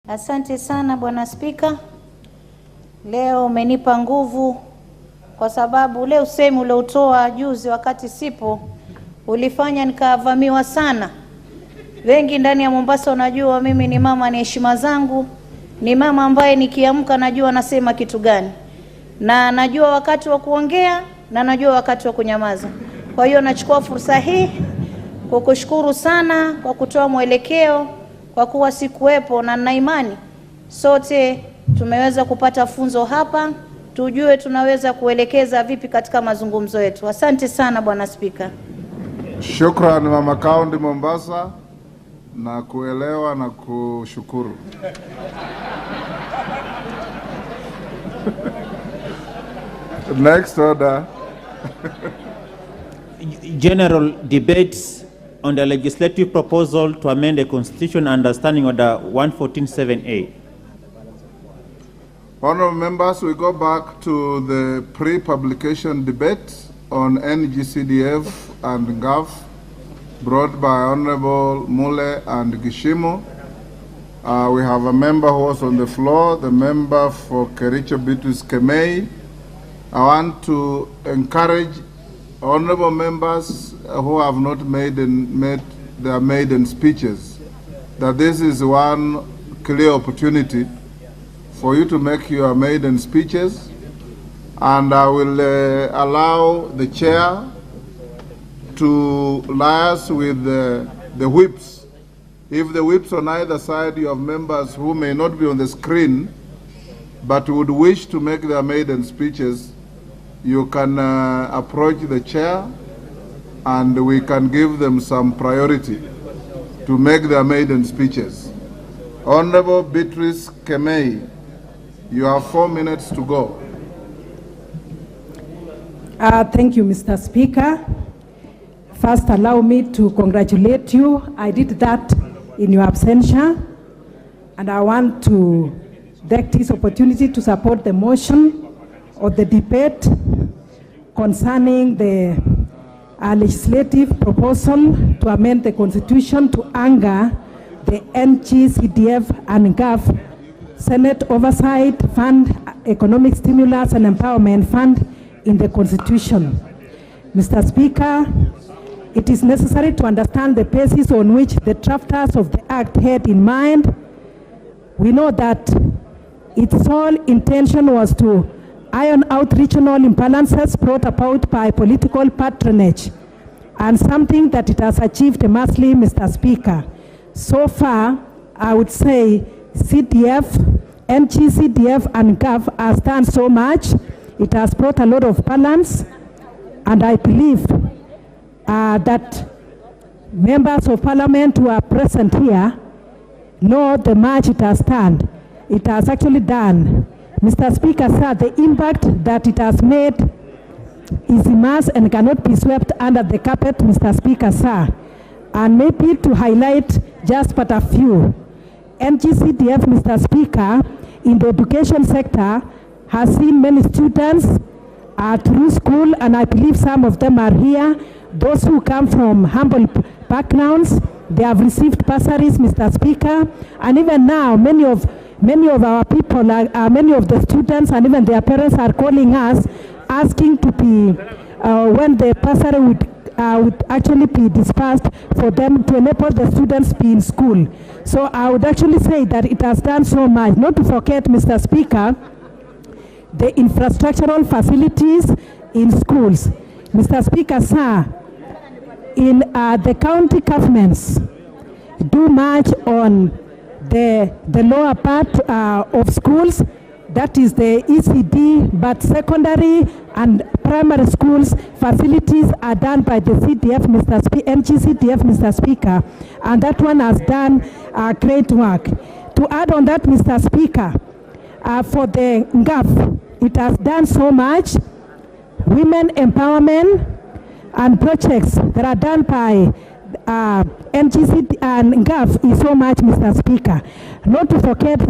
Asante sana Bwana Spika. Leo umenipa nguvu kwa sababu ule usemi uliotoa juzi wakati sipo ulifanya nikavamiwa sana. Wengi ndani ya Mombasa unajua mimi ni mama, ni heshima zangu. Ni mama ambaye nikiamka najua nasema kitu gani. Na najua wakati wa kuongea na najua wakati wa kunyamaza. Kwa hiyo nachukua fursa hii kukushukuru sana kwa kutoa mwelekeo, kwa kuwa sikuwepo, na nina imani sote tumeweza kupata funzo hapa, tujue tunaweza kuelekeza vipi katika mazungumzo yetu. Asante sana Bwana Spika. Shukrani Mama Kaunti Mombasa, na kuelewa na kushukuru. Next order. General debates on the legislative proposal to amend the Constitution under Standing Order 114.7a. Honorable members, we go back to the pre-publication debate on NG-CDF and GAF, brought by Honorable Mule and Gishimo. We have a member who was on the floor, the member for Kericho Beatrice Kemei. I want to encourage honorable members who have not made their maiden speeches that this is one clear opportunity for you to make your maiden speeches, and I will allow the chair to liaise with the whips. If the whips on either side you have members who may not be on the screen but would wish to make their maiden speeches, you can approach the chair and we can give them some priority to make their maiden speeches. Honorable Beatrice Kemei, you have 4 minutes to go. Thank you, Mr. Speaker. First, allow me to congratulate you. I did that in your absentia, and I want to take this opportunity to support the motion of the debate concerning the legislative proposal to amend the Constitution to anchor the NG-CDF and GAF Senate Oversight Fund, Economic Stimulus and Empowerment Fund in the Constitution. Mr. Speaker, it is necessary to understand the basis on which the drafters of the Act had in mind. We know that its sole intention was to iron out regional imbalances brought about by political patronage, and something that it has achieved immensely, Mr. Speaker. So far, I would say CDF, NG-CDF and GAF has done so much. It has brought a lot of balance, and I believe that members of parliament who are present here know the much it has done. It has actually done. Mr. Speaker, sir, the impact that it has made is immense and cannot be swept under the carpet, Mr. Speaker, sir. And maybe to highlight just but a few. NG-CDF, Mr. Speaker, in the education sector has seen many students through school, and I believe some of them are here. Those who come from humble backgrounds, they have received bursaries, Mr. Speaker, and even now many of our people, many of the students and even their parents are calling us, asking to be, when the bursary would actually be dispersed for them to enable the students to be in school. So I would actually say that it has done so much. Not to forget, Mr. Speaker, the infrastructural facilities in schools. Mr. Speaker, sir, in the county governments do much on the lower part of schools, that is the ECD, but secondary and primary schools facilities are done by the CDF, NG-CDF, Mr. Speaker, and that one has done great work. To add on that, Mr. Speaker, for the GAF, it has done so much. Women empowerment and projects that are done by NG-CDF and GAF is so much, Mr. Speaker. Not to forget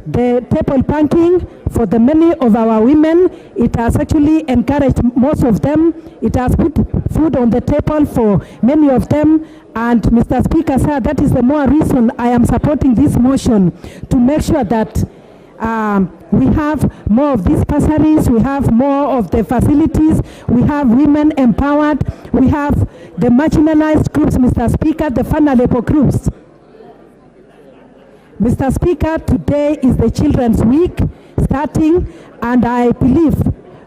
the table banking for the many of our women. It has actually encouraged most of them. It has put food on the table for many of them, And Mr. Speaker, sir, that is the more reason I am supporting this motion, to make sure that we have more of these bursaries, we have more of the facilities, we have women empowered, we have the marginalized groups, Mr. Speaker, the vulnerable groups. Mr. Speaker, today is the Children's Week starting, and I believe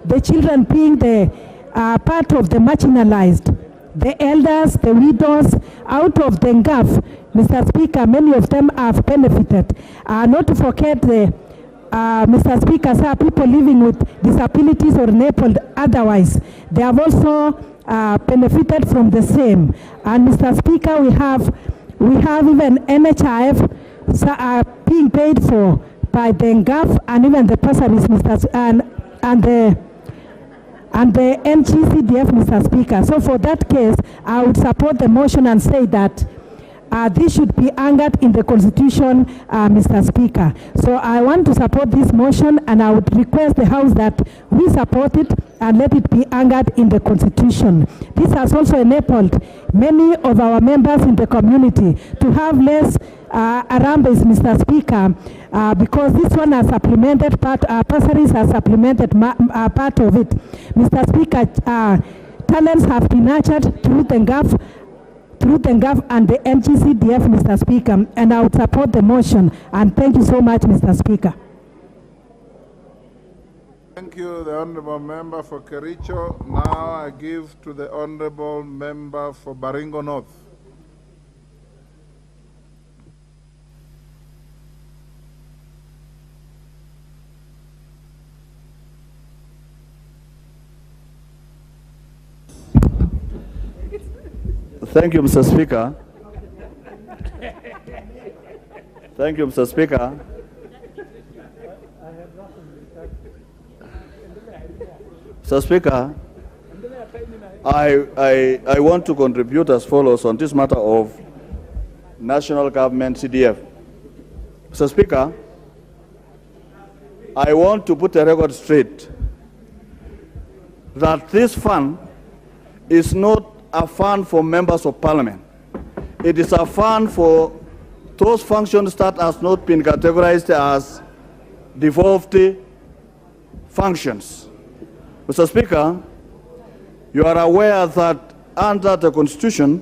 the children being the part of the marginalized, the elders, the widows, out of the NG-CDF, Mr. Speaker, many of them have benefited. Not to forget the Mr. Speaker, sir, people living with disabilities or enabled otherwise, they have also benefited from the same. And Mr. Speaker, we have even NHIF being paid for by the NG-CDF, and even the bursaries, and the NG-CDF, Mr. Speaker. So for that case, I would support the motion and say that this should be anchored in the Constitution, Mr. Speaker. So I want to support this motion, and I would request the House that we support it and let it be anchored in the Constitution. This has also enabled many of our members in the community to have less harambees, Mr. Speaker, because this one has supplemented bursaries has supplemented part of it. Mr. Speaker, talents have been nurtured through the NG-CDF and the NG-CDF, Mr. Speaker, and I would support the motion. And thank you so much, Mr. Speaker. Thank you, the Honourable Member for Kericho. Now I give to the Honourable Member for Baringo North. Thank you, Mr. Speaker. Thank you, Mr. Speaker. Mr. Speaker, I want to contribute as follows on this matter of national government CDF. Mr. Speaker, I want to put a record straight that this fund is not a fund for members of parliament. It is a fund for those functions that has not been categorized as devolved functions. Mr. Speaker, you are aware that under the Constitution,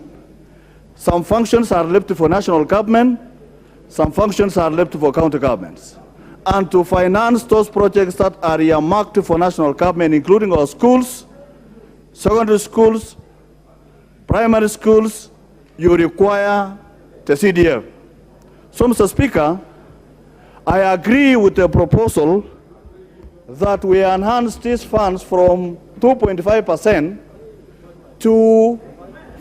some functions are left for national government, some functions are left for county governments. And to finance those projects that are earmarked for national government, including our schools, secondary schools, primary schools, you require the CDF. So, Mr. Speaker, I agree with the proposal that we enhance these funds from 2.5% to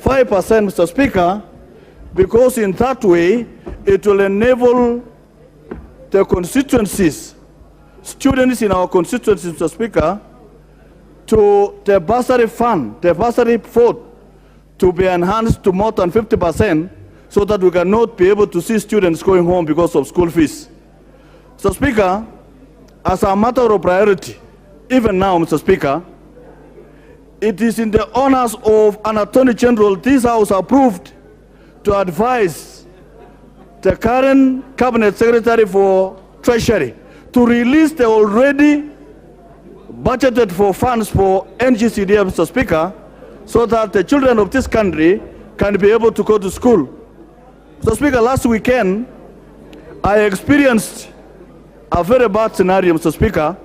5%, Mr. Speaker, because in that way, it will enable the constituencies, students in our constituencies, Mr. Speaker, to the bursary fund, the bursary vote, to be enhanced to more than 50%, so that we cannot be able to see students going home because of school fees. Mr. Speaker, as a matter of priority, even now, Mr. Speaker, it is in the honors of an Attorney General this House approved to advise the current Cabinet Secretary for Treasury to release the already budgeted for funds for NG-CDF, Mr. Speaker, so that the children of this country can be able to go to school. Mr. Speaker, last weekend, I experienced a very bad scenario, Mr. Speaker.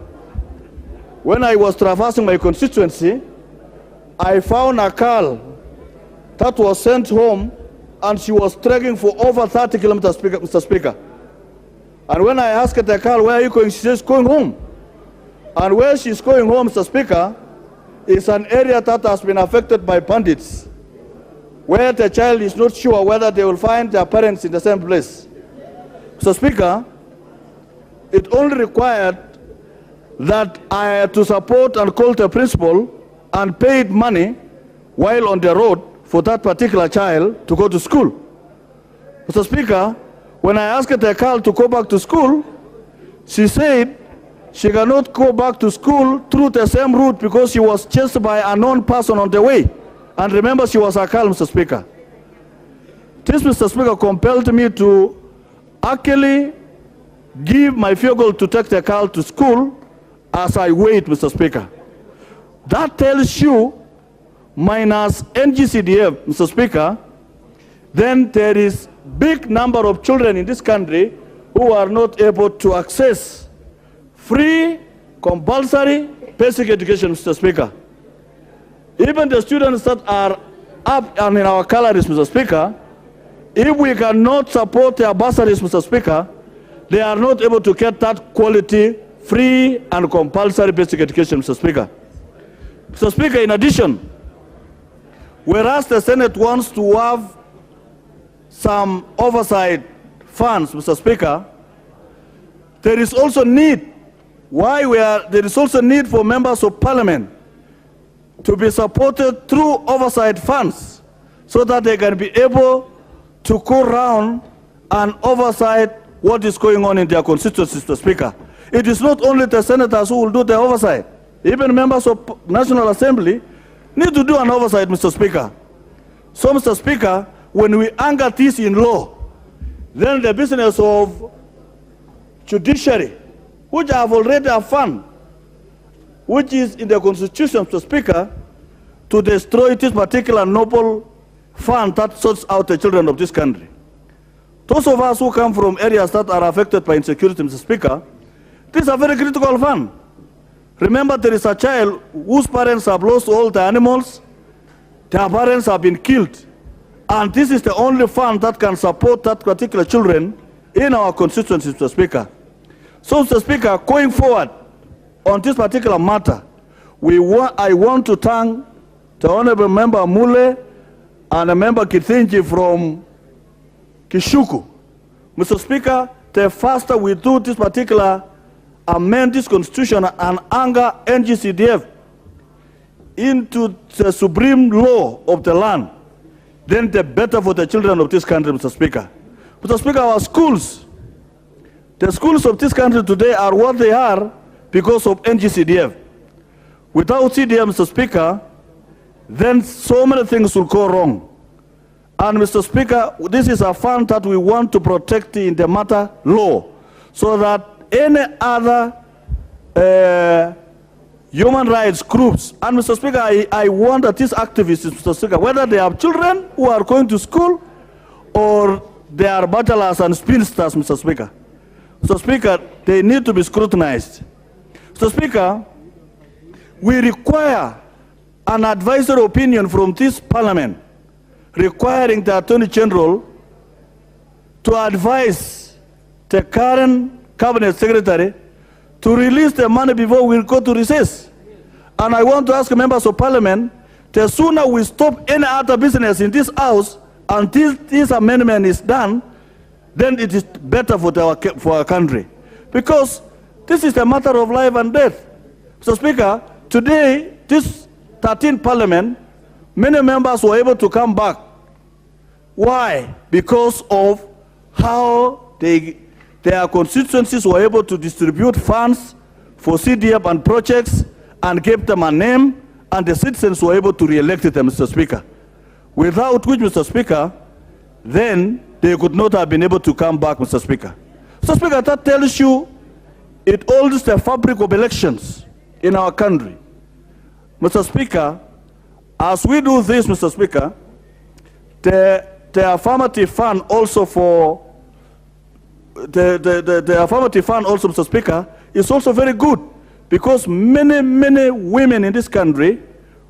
When I was traversing my constituency, I found a girl that was sent home, and she was trekking for over 30 kilometers, Mr. Speaker. And when I asked the girl, where are you going? She says, going home. And where she's going home, Mr. Speaker, is an area that has been affected by bandits, where the child is not sure whether they will find their parents in the same place. Mr. Speaker, it only required that I had to support and call the principal and paid money while on the road for that particular child to go to school. Mr. Speaker, when I asked the girl to go back to school, she said she cannot go back to school through the same route because she was chased by a known person on the way. And remember, she was a girl, Mr. Speaker. This, Mr. Speaker, compelled me to actually give my vehicle to take the car to school as I wait, Mr. Speaker. That tells you, minus NG-CDF, Mr. Speaker, then there is big number of children in this country who are not able to access free, compulsory, basic education, Mr. Speaker. Even the students that are up and in our calories, Mr. Speaker, if we cannot support their bursaries, Mr. Speaker, they are not able to get that quality, free and compulsory basic education, Mr. Speaker. Mr. Speaker, in addition, whereas the Senate wants to have some oversight funds, Mr. Speaker, there is also need. There is also need for members of parliament to be supported through oversight funds so that they can be able to go around and oversight what is going on in their constituencies, Mr. Speaker. It is not only the senators who will do the oversight. Even members of National Assembly need to do an oversight, Mr. Speaker. So, Mr. Speaker, when we anchor this in law, then the business of Judiciary, which have already a fund, which is in the Constitution, Mr. Speaker, to destroy this particular noble fund that sorts out the children of this country. Those of us who come from areas that are affected by insecurity, Mr. Speaker, this is a very critical fund. Remember, there is a child whose parents have lost all the animals, their parents have been killed, and this is the only fund that can support that particular children in our constituency, Mr. Speaker. So, Mr. Speaker, going forward on this particular matter, I want to thank the Honorable Member Mule and a Member Kithinji from Kishuku. Mr. Speaker, the faster we do this particular amend this constitution and anchor NG-CDF into the supreme law of the land, then the better for the children of this country, Mr. Speaker. Mr. Speaker, our schools, the schools of this country today are what they are because of NG-CDF. Without CDF, Mr. Speaker, then so many things will go wrong. And Mr. Speaker, this is a fund that we want to protect in the matter law, so that any other human rights groups, and Mr. Speaker, I want that these activists, Mr. Speaker, whether they have children who are going to school or they are bachelors and spinsters, Mr. Speaker. Mr. Speaker, they need to be scrutinized. Mr. Speaker, we require an advisory opinion from this parliament requiring the Attorney General to advise the current Cabinet Secretary to release the money before we go to recess. And I want to ask members of parliament, the sooner we stop any other business in this house until this amendment is done, then it is better for our country. Because this is a matter of life and death. Mr. Speaker, today, this 13th parliament, many members were able to come back. Why? Because of how their constituencies were able to distribute funds for CDF and projects and gave them a name, and the citizens were able to re-elect them, Mr. Speaker. Without which, Mr. Speaker, then they could not have been able to come back, Mr. Speaker. Mr. Speaker, that tells you it holds the fabric of elections in our country. Mr. Speaker, as we do this, Mr. Speaker, the affirmative fund also for the affirmative fund also, Mr. Speaker, is also very good, because many women in this country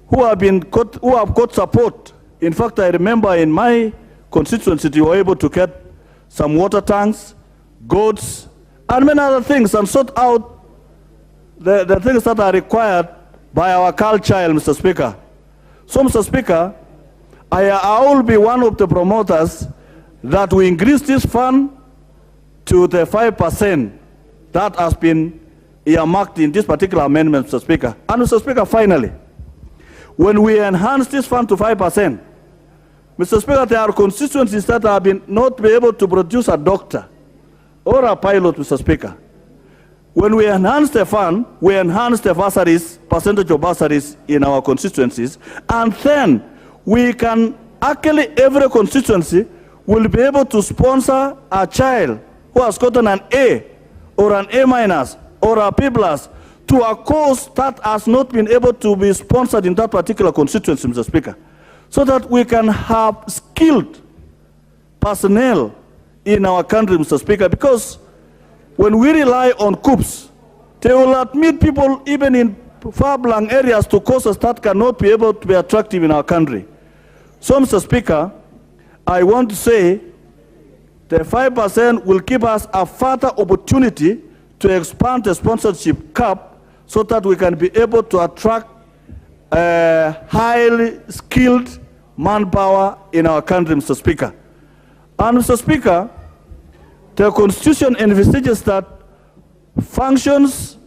who have got support. In fact, I remember in my constituency, they were able to get some water tanks, goats, and many other things, and sort out the things that are required by our culture, Mr. Speaker. So, Mr. Speaker, I will be one of the promoters that we increase this fund to the 5% that has been earmarked in this particular amendment, Mr. Speaker. And Mr. Speaker, finally, when we enhance this fund to 5%, Mr. Speaker, there are constituencies that have not been able to produce a doctor or a pilot, Mr. Speaker. When we enhance the fund, we enhance the bursaries, percentage of bursaries in our constituencies, and then we can actually, every constituency will be able to sponsor a child who has gotten an A or an A minus or a P plus to a course that has not been able to be sponsored in that particular constituency, Mr. Speaker, so that we can have skilled personnel in our country, Mr. Speaker, because when we rely on coups, they will admit people even in far-flung areas to courses that cannot be able to be attractive in our country. So, Mr. Speaker, I want to say the 5% will give us a further opportunity to expand the sponsorship cap so that we can be able to attract highly skilled manpower in our country, Mr. Speaker. And, Mr. Speaker, the Constitution envisages that functions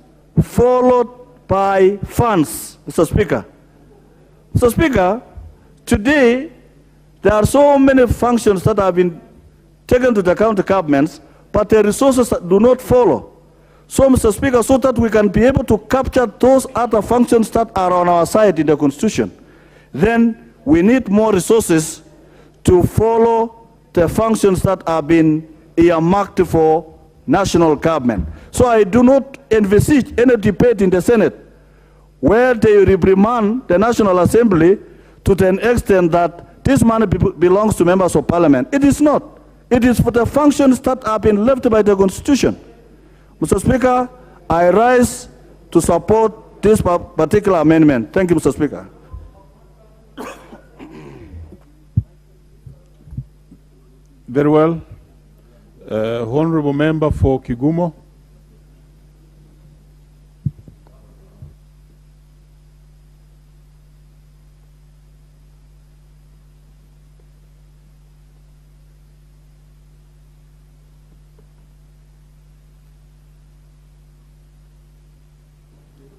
followed by funds, Mr. Speaker. Mr. Speaker, today there are so many functions that have been taken to the county governments, but the resources do not follow. So, Mr. Speaker, so that we can be able to capture those other functions that are on our side in the Constitution, then we need more resources to follow the functions that have been earmarked for national government. So I do not envisage any debate in the Senate where they reprimand the National Assembly to the extent that this money belongs to members of parliament. It is not. It is for the functions that have been left by the Constitution. Mr. Speaker, I rise to support this particular amendment. Thank you, Mr. Speaker. Very well. Honorable Member for Kigumo.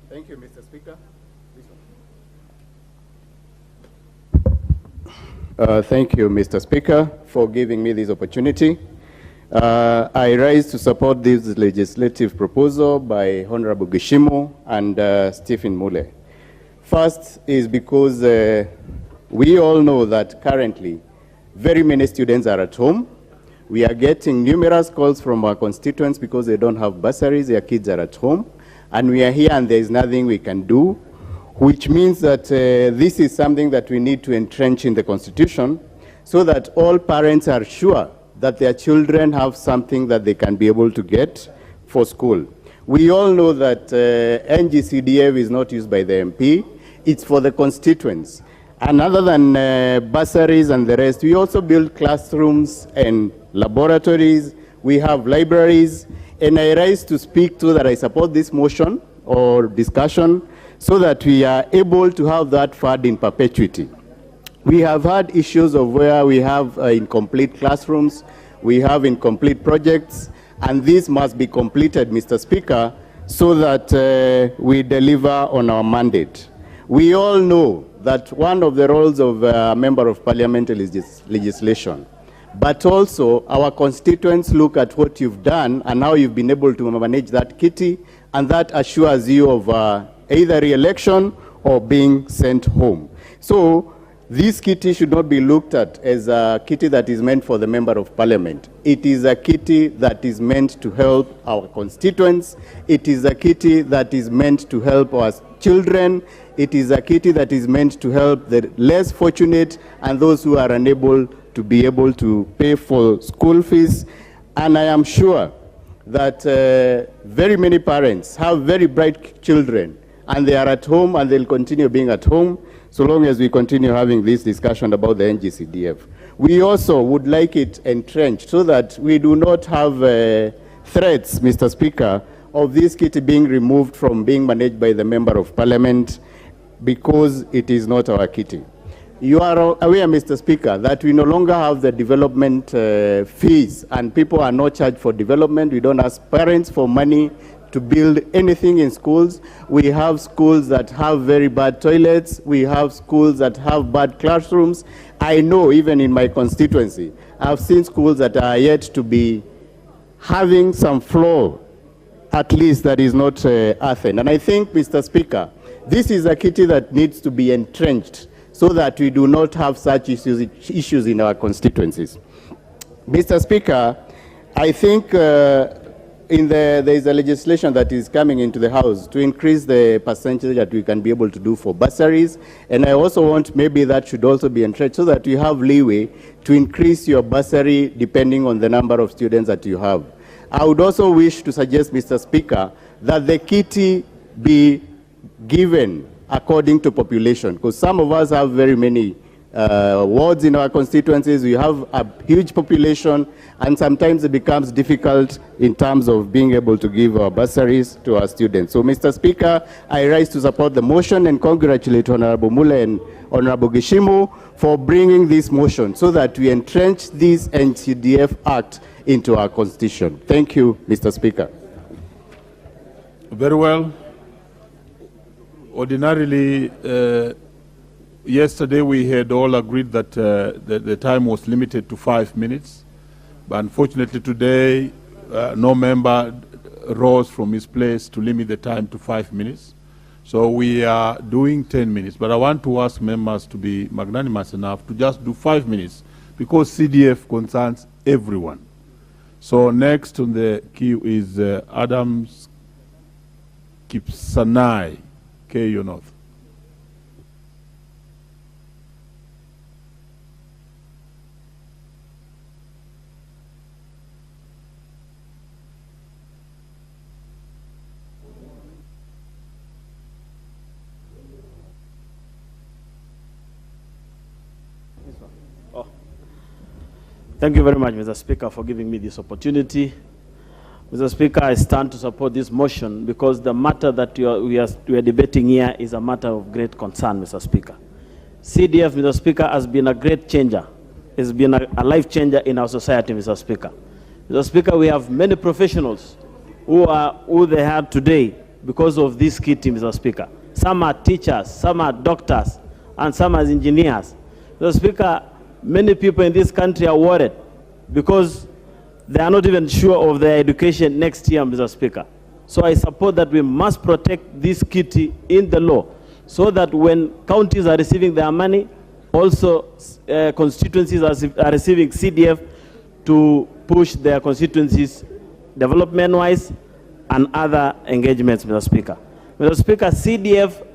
Thank you, Mr. Speaker. Thank you, Mr. Speaker, for giving me this opportunity. I rise to support this legislative proposal by Honorable Gishimo and Stephen Mule. First is because we all know that currently very many students are at home. We are getting numerous calls from our constituents because they don't have bursaries, their kids are at home. And we are here and there is nothing we can do, which means that this is something that we need to entrench in the Constitution so that all parents are sure that their children have something that they can be able to get for school. We all know that NG-CDF is not used by the MP, it's for the constituents. And other than bursaries and the rest, we also build classrooms and laboratories, we have libraries, and I rise to speak to that I support this motion or discussion so that we are able to have that fund in perpetuity. We have had issues of where we have incomplete classrooms, we have incomplete projects, and this must be completed, Mr. Speaker, so that we deliver on our mandate. We all know that one of the roles of a member of parliament is legislation. But also, our constituents look at what you've done and how you've been able to manage that kitty, and that assures you of either re-election or being sent home. So, this kitty should not be looked at as a kitty that is meant for the member of parliament. It is a kitty that is meant to help our constituents. It is a kitty that is meant to help our children. It is a kitty that is meant to help the less fortunate and those who are unable to be able to pay for school fees. And I am sure that very many parents have very bright children and they are at home and they'll continue being at home so long as we continue having this discussion about the NG-CDF. We also would like it entrenched so that we do not have threats, Mr. Speaker, of this kitty being removed from being managed by the member of parliament because it is not our kitty. You are aware, Mr. Speaker, that we no longer have the development fees and people are not charged for development. We don't ask parents for money to build anything in schools. We have schools that have very bad toilets. We have schools that have bad classrooms. I know even in my constituency, I've seen schools that are yet to be having some floor, at least that is not earthen. And I think, Mr. Speaker, this is a kitty that needs to be entrenched so that we do not have such issues in our constituencies. Mr. Speaker, I think there is a legislation that is coming into the House to increase the percentage that we can be able to do for bursaries. And I also want maybe that should also be entrenched so that you have leeway to increase your bursary depending on the number of students that you have. I would also wish to suggest, Mr. Speaker, that the kitty be given according to population, because some of us have very many wards in our constituencies. We have a huge population, and sometimes it becomes difficult in terms of being able to give our bursaries to our students. So, Mr. Speaker, I rise to support the motion and congratulate Honorable Mule and Honorable Gishimu for bringing this motion so that we entrench this NG-CDF Act into our constitution. Thank you, Mr. Speaker. Very well. Ordinarily, yesterday we had all agreed that the time was limited to 5 minutes. But unfortunately today, no member rose from his place to limit the time to 5 minutes. So we are doing 10 minutes. But I want to ask members to be magnanimous enough to just do 5 minutes because CDF concerns everyone. So next on the queue is Adams Kipsanai, KU North. Thank you very much, Mr. Speaker, for giving me this opportunity. Mr. Speaker, I stand to support this motion because the matter that we are debating here is a matter of great concern, Mr. Speaker. CDF, Mr. Speaker, has been a great changer. It's been a life changer in our society, Mr. Speaker. Mr. Speaker, we have many professionals who they have today because of this kitty, Mr. Speaker. Some are teachers, some are doctors, and some are engineers. Mr. Speaker, many people in this country are worried because they are not even sure of their education next year, Mr. Speaker. So I support that we must protect this kitty in the law so that when counties are receiving their money, also constituencies are receiving CDF to push their constituencies development-wise and other engagements, Mr. Speaker. Mr. Speaker, CDF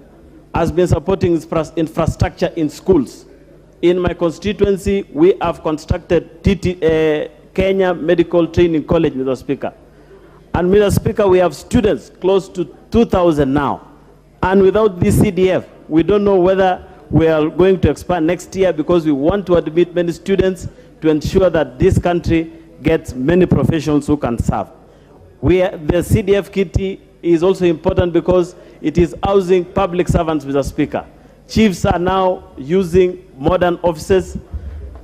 has been supporting infrastructure in schools. In my constituency, we have constructed Kenya Medical Training College, Mr. Speaker. And Mr. Speaker, we have students close to 2,000 now. And without this CDF, we don't know whether we are going to expand next year because we want to admit many students to ensure that this country gets many professionals who can serve. The CDF kitty is also important because it is housing public servants, Mr. Speaker. Chiefs are now using modern offices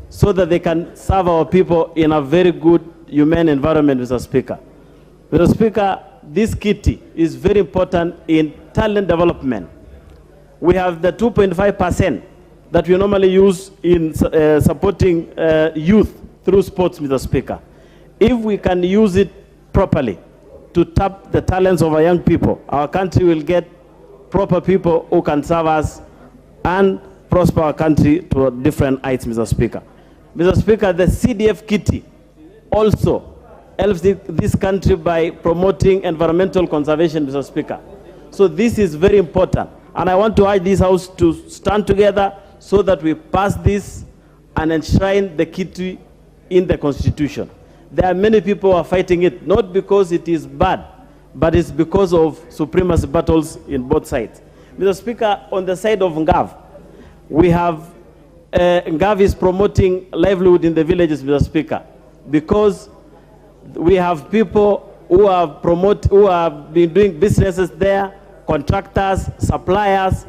so that they can serve our people in a very good, humane environment, Mr. Speaker. Mr. Speaker, this kitty is very important in talent development. We have the 2.5% that we normally use in supporting youth through sports, Mr. Speaker. If we can use it properly to tap the talents of our young people, our country will get proper people who can serve us and prosper our country to different heights, Mr. Speaker. Mr. Speaker, the CDF kitty also helps this country by promoting environmental conservation, Mr. Speaker. So this is very important. And I want to urge this House to stand together so that we pass this and enshrine the kitty in the Constitution. There are many people who are fighting it, not because it is bad, but it's because of supremacy battles in both sides. Mr. Speaker, on the side of Ngav, we have, Ngav is promoting livelihood in the villages, Mr. Speaker, because we have people who have been doing businesses there, contractors, suppliers,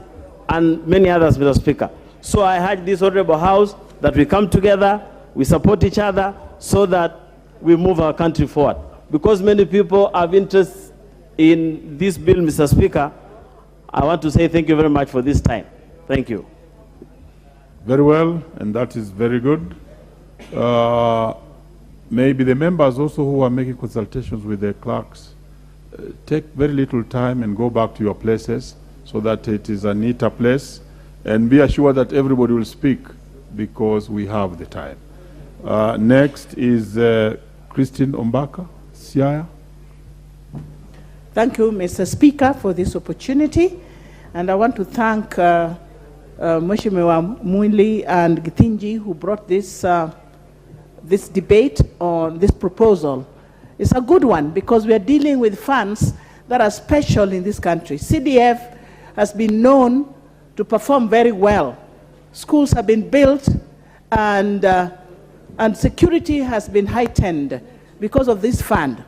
and many others, Mr. Speaker. So I urge this Honorable House that we come together, we support each other, so that we move our country forward. Because many people have interest in this bill, Mr. Speaker, I want to say thank you very much for this time. Thank you. Very well, and that is very good. Maybe the members also who are making consultations with their clerks, take very little time and go back to your places so that it is a neater place, and be assured that everybody will speak because we have the time. Next is Christine Ombaka, Siaya. Thank you, Mr. Speaker, for this opportunity. And I want to thank Mheshimiwa Mwili and Githinji who brought this, this debate on this proposal. It's a good one because we are dealing with funds that are special in this country. CDF has been known to perform very well. Schools have been built and security has been heightened because of this fund.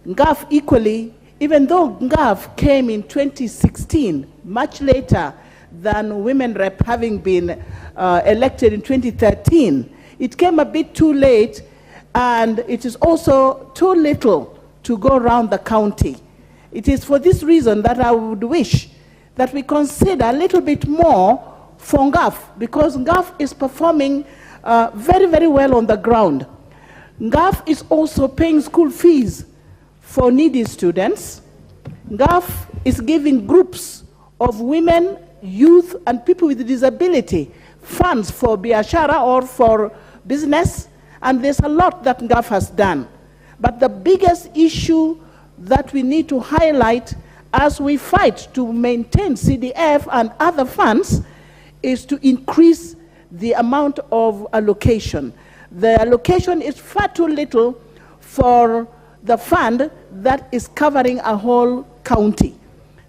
NGAF equally, even though NGAF came in 2016, much later than women rep having been elected in 2013, it came a bit too late, and it is also too little to go around the county. It is for this reason that I would wish that we consider a little bit more for NGAF, because NGAF is performing very, very well on the ground. NGAF is also paying school fees for needy students. NGAF is giving groups of women, youth, and people with disability funds for biashara or for business, and there's a lot that NGAF has done. But the biggest issue that we need to highlight as we fight to maintain CDF and other funds is to increase the amount of allocation. The allocation is far too little for the fund that is covering a whole county.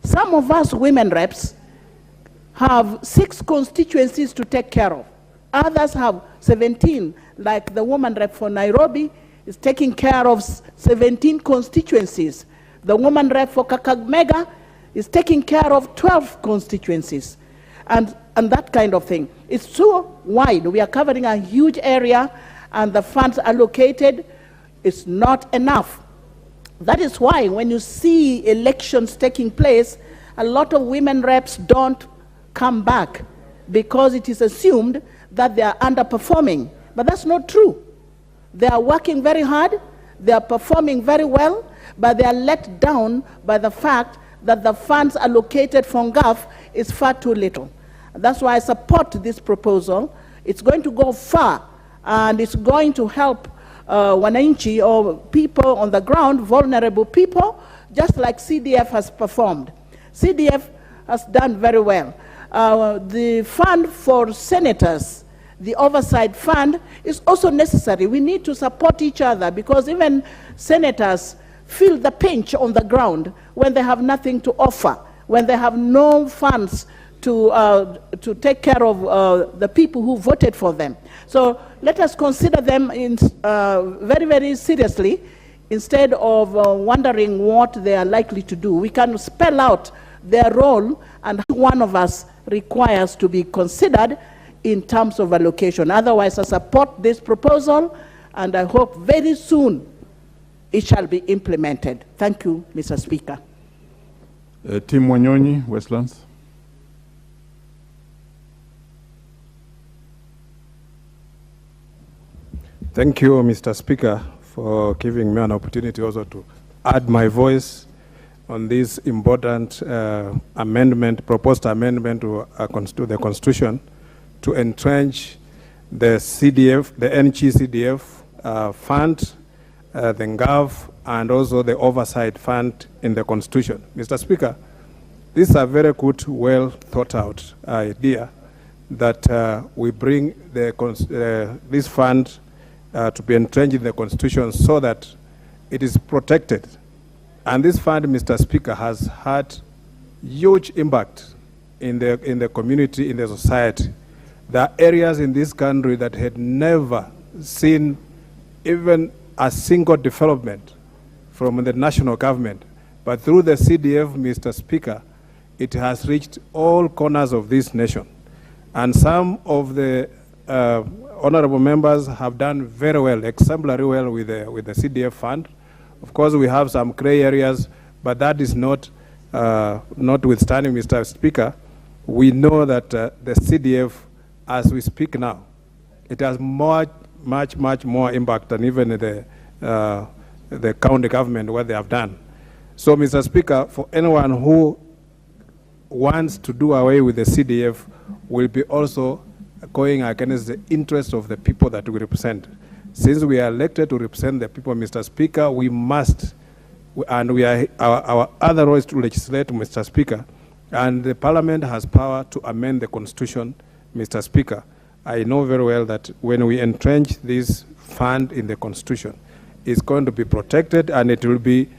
Some of us women reps have 6 constituencies to take care of. Others have 17, like the woman rep for Nairobi is taking care of 17 constituencies. The woman rep for Kakamega is taking care of 12 constituencies, and that kind of thing. It's so wide. We are covering a huge area, and the funds allocated is not enough. That is why when you see elections taking place, a lot of women reps don't come back because it is assumed that they are underperforming. But that's not true. They are working very hard, they are performing very well, but they are let down by the fact that the funds allocated from NGAF is far too little. That's why I support this proposal. It's going to go far, and it's going to help wananchi, or people on the ground, vulnerable people, just like CDF has performed. CDF has done very well. The fund for senators, the oversight fund, is also necessary. We need to support each other because even senators feel the pinch on the ground when they have nothing to offer, when they have no funds to take care of the people who voted for them. So let us consider them very, very seriously instead of wondering what they are likely to do. We can spell out their role, and one of us requires to be considered in terms of allocation. Otherwise, I support this proposal, and I hope very soon it shall be implemented. Thank you, Mr. Speaker. Tim Wanyonyi, Westlands. Thank you, Mr. Speaker, for giving me an opportunity also to add my voice on this important amendment, proposed amendment to the Constitution to entrench the CDF, the NG-CDF fund, the NGAV, and also the oversight fund in the Constitution. Mr. Speaker, this is a very good, well thought out idea that we bring this fund to be entrenched in the Constitution so that it is protected. And this fund, Mr. Speaker, has had huge impact in the community, in the society. There are areas in this country that had never seen even a single development from the national government. But through the CDF, Mr. Speaker, it has reached all corners of this nation. And some of the honorable members have done very well, exemplary well with the CDF fund. Of course, we have some gray areas, but that is not, notwithstanding, Mr. Speaker. We know that the CDF, as we speak now, it has much more impact than even the county government, what they have done. So, Mr. Speaker, for anyone who wants to do away with the CDF will be also going against the interests of the people that we represent. Since we are elected to represent the people, Mr. Speaker, we must, and we are, our other role is to legislate, Mr. Speaker, and the Parliament has power to amend the Constitution, Mr. Speaker. I know very well that when we entrench this fund in the Constitution, it's going to be protected, and it will be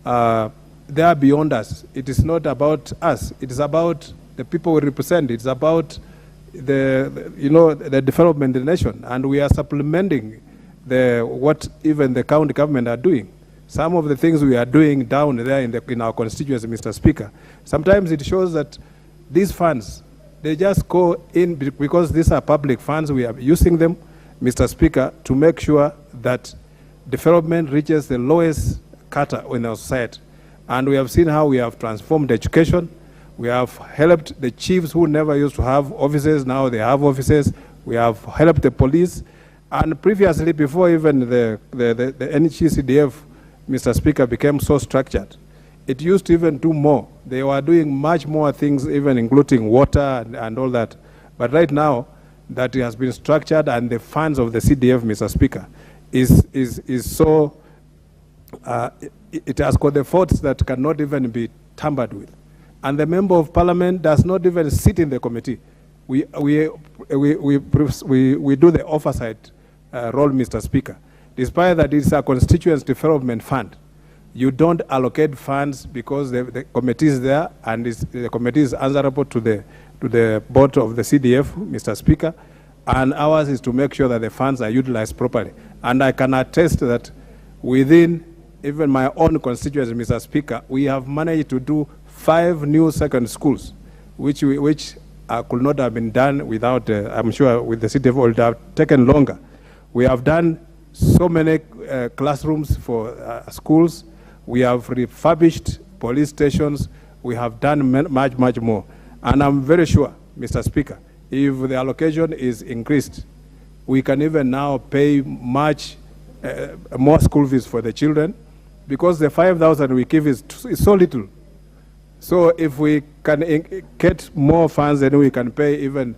there beyond us. It is not about us. It is about the people we represent. It's about the development of the nation, and we are supplementing what even the county government are doing. Some of the things we are doing down there in our constituency, Mr. Speaker, sometimes it shows that these funds, they just go in because these are public funds. We are using them, Mr. Speaker, to make sure that development reaches the lowest kata in our society. And we have seen how we have transformed education. We have helped the chiefs who never used to have offices. Now they have offices. We have helped the police. And previously, before even the NG-CDF, Mr. Speaker, became so structured, it used to even do more. They were doing much more things, even including water and all that. But right now, that it has been structured, and the funds of the CDF, Mr. Speaker, is so, it has got the faults that cannot even be tampered with. And the member of parliament does not even sit in the committee. We do the oversight role, Mr. Speaker. Despite that it's a constituency development fund, you don't allocate funds because the committee is there, and the committee is answerable to the board of the CDF, Mr. Speaker, and ours is to make sure that the funds are utilized properly. And I can attest that within even my own constituency, Mr. Speaker, we have managed to do 5 new secondary schools, which could not have been done without, I'm sure with the CDF, it would have taken longer. We have done so many classrooms for schools. We have refurbished police stations. We have done much more. And I'm very sure, Mr. Speaker, if the allocation is increased, we can even now pay much more school fees for the children, because the 5,000 we give is so little. So if we can get more funds, then we can pay, even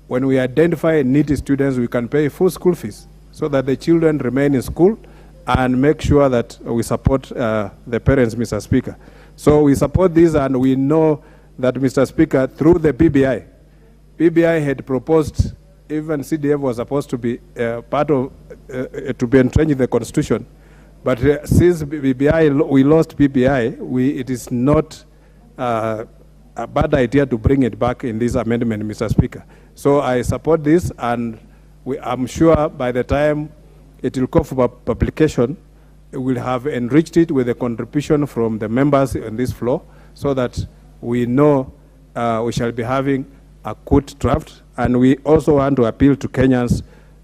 when we identify needy students, we can pay full school fees so that the children remain in school, and make sure that we support the parents, Mr. Speaker. So we support this, and we know that, Mr. Speaker, through the BBI had proposed, even CDF was supposed to be part of, to be entrenched in the Constitution. But since BBI, we lost BBI, it is not a bad idea to bring it back in this amendment, Mr. Speaker. So I support this, and I'm sure by the time it will go for publication, we'll have enriched it with a contribution from the members on this floor, so that we know we shall be having a good draft. And we also want to appeal to Kenyans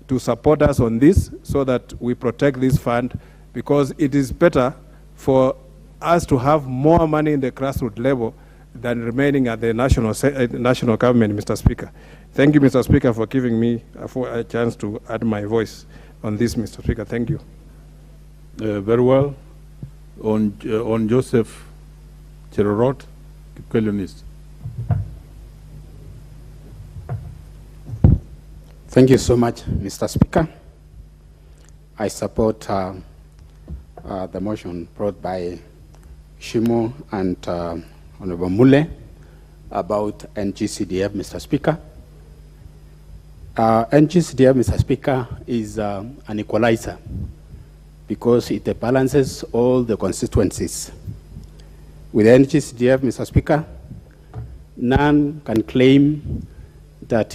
to support us on this, so that we protect this fund, because it is better for us to have more money in the grassroots level than remaining at the national government, Mr. Speaker. Thank you, Mr. Speaker, for giving me a chance to add my voice on this, Mr. Speaker. Thank you. Very well. On Joseph Cherorot, Kipkelionist. Thank you so much, Mr. Speaker. I support the motion brought by Shimo and Honorable Mule about NG-CDF, Mr. Speaker. NG-CDF, Mr. Speaker, is an equalizer because it balances all the constituencies. With NG-CDF, Mr. Speaker, none can claim that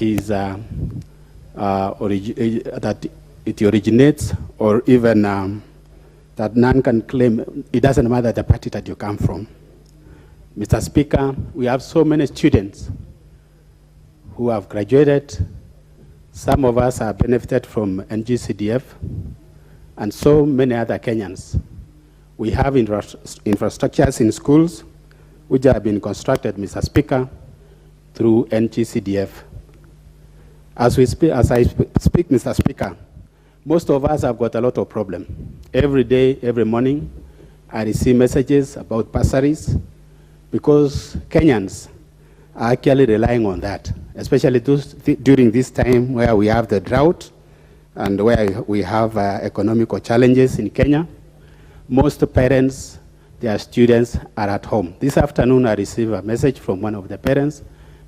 that it originates, or even that none can claim, it doesn't matter the party that you come from. Mr. Speaker, we have so many students who have graduated. Some of us have benefited from NG-CDF, and so many other Kenyans. We have infrastructures in schools which have been constructed, Mr. Speaker, through NG-CDF. As I speak, Mr. Speaker, most of us have got a lot of problems. Every day, every morning, I receive messages about bursaries, because Kenyans are actually relying on that, especially during this time where we have the drought and where we have economical challenges in Kenya, most parents, their students are at home. This afternoon, I received a message from one of the parents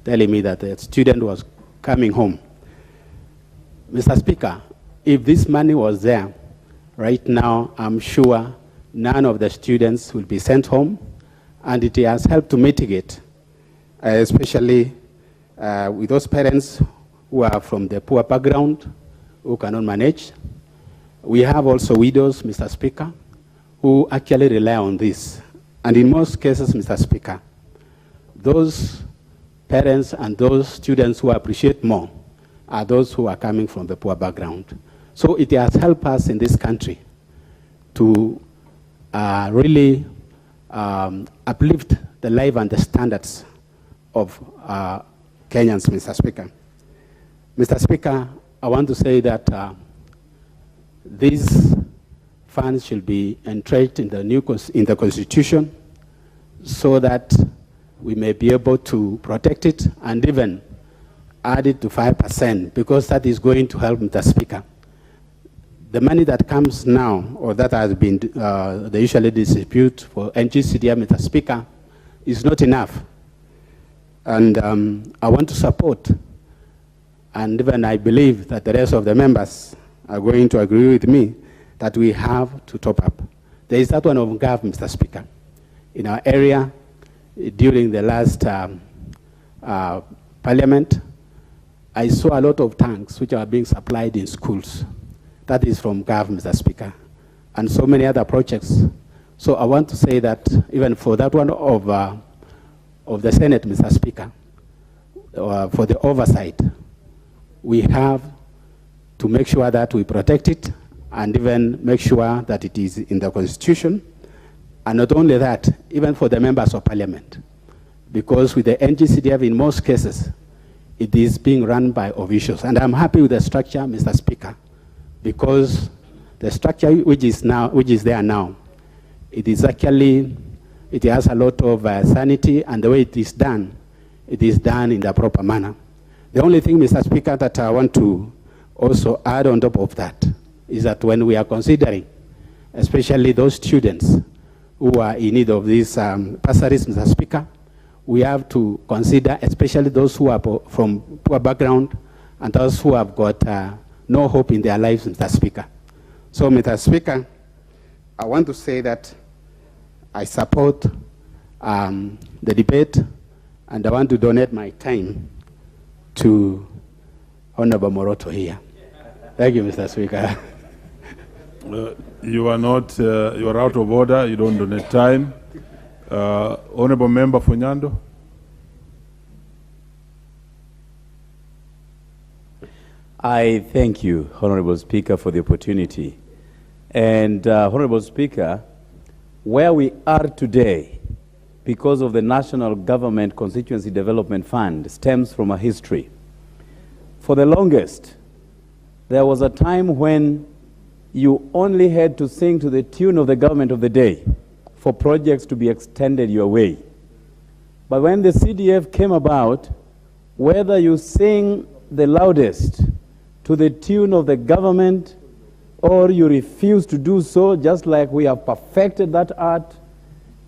telling me that the student was coming home. Mr. Speaker, if this money was there, right now, I'm sure none of the students will be sent home, and it has helped to mitigate, especially with those parents who are from the poor background, who cannot manage. We have also widows, Mr. Speaker, who actually rely on this. And in most cases, Mr. Speaker, those parents and those students who appreciate more are those who are coming from the poor background. So it has helped us in this country to really uplift the life and the standards of Kenyans, Mr. Speaker. Mr. Speaker, I want to say that these funds should be entrenched in the Constitution so that we may be able to protect it and even add it to 5%, because that is going to help, Mr. Speaker. The money that comes now, or that has been the usually distribute for NG-CDF, Mr. Speaker, is not enough. And I want to support, and even I believe that the rest of the members are going to agree with me, that we have to top up. There is that one of GAV, Mr. Speaker. In our area, during the last parliament, I saw a lot of tanks which are being supplied in schools. That is from GAV, Mr. Speaker, and so many other projects. So I want to say that even for that one of the Senate, Mr. Speaker, for the oversight, we have to make sure that we protect it and even make sure that it is in the Constitution. And not only that, even for the members of Parliament, because with the NG-CDF, in most cases, it is being run by officials. And I'm happy with the structure, Mr. Speaker, because the structure which is there now, it is actually, it has a lot of sanity, and the way it is done in the proper manner. The only thing, Mr. Speaker, that I want to also add on top of that is that when we are considering, especially those students who are in need of these bursaries, Mr. Speaker, we have to consider especially those who are from poor background and those who have got no hope in their lives, Mr. Speaker. So, Mr. Speaker, I want to say that I support the debate, and I want to donate my time to Honorable Moroto here. Thank you, Mr. Speaker. You are not, you are out of order. You don't donate time. Honorable Member Funyando. I thank you, Honorable Speaker, for the opportunity. And Honorable Speaker, where we are today, because of the National Government Constituency Development Fund, stems from a history. For the longest, there was a time when you only had to sing to the tune of the government of the day for projects to be extended your way. But when the CDF came about, whether you sing the loudest to the tune of the government or you refuse to do so, just like we have perfected that art,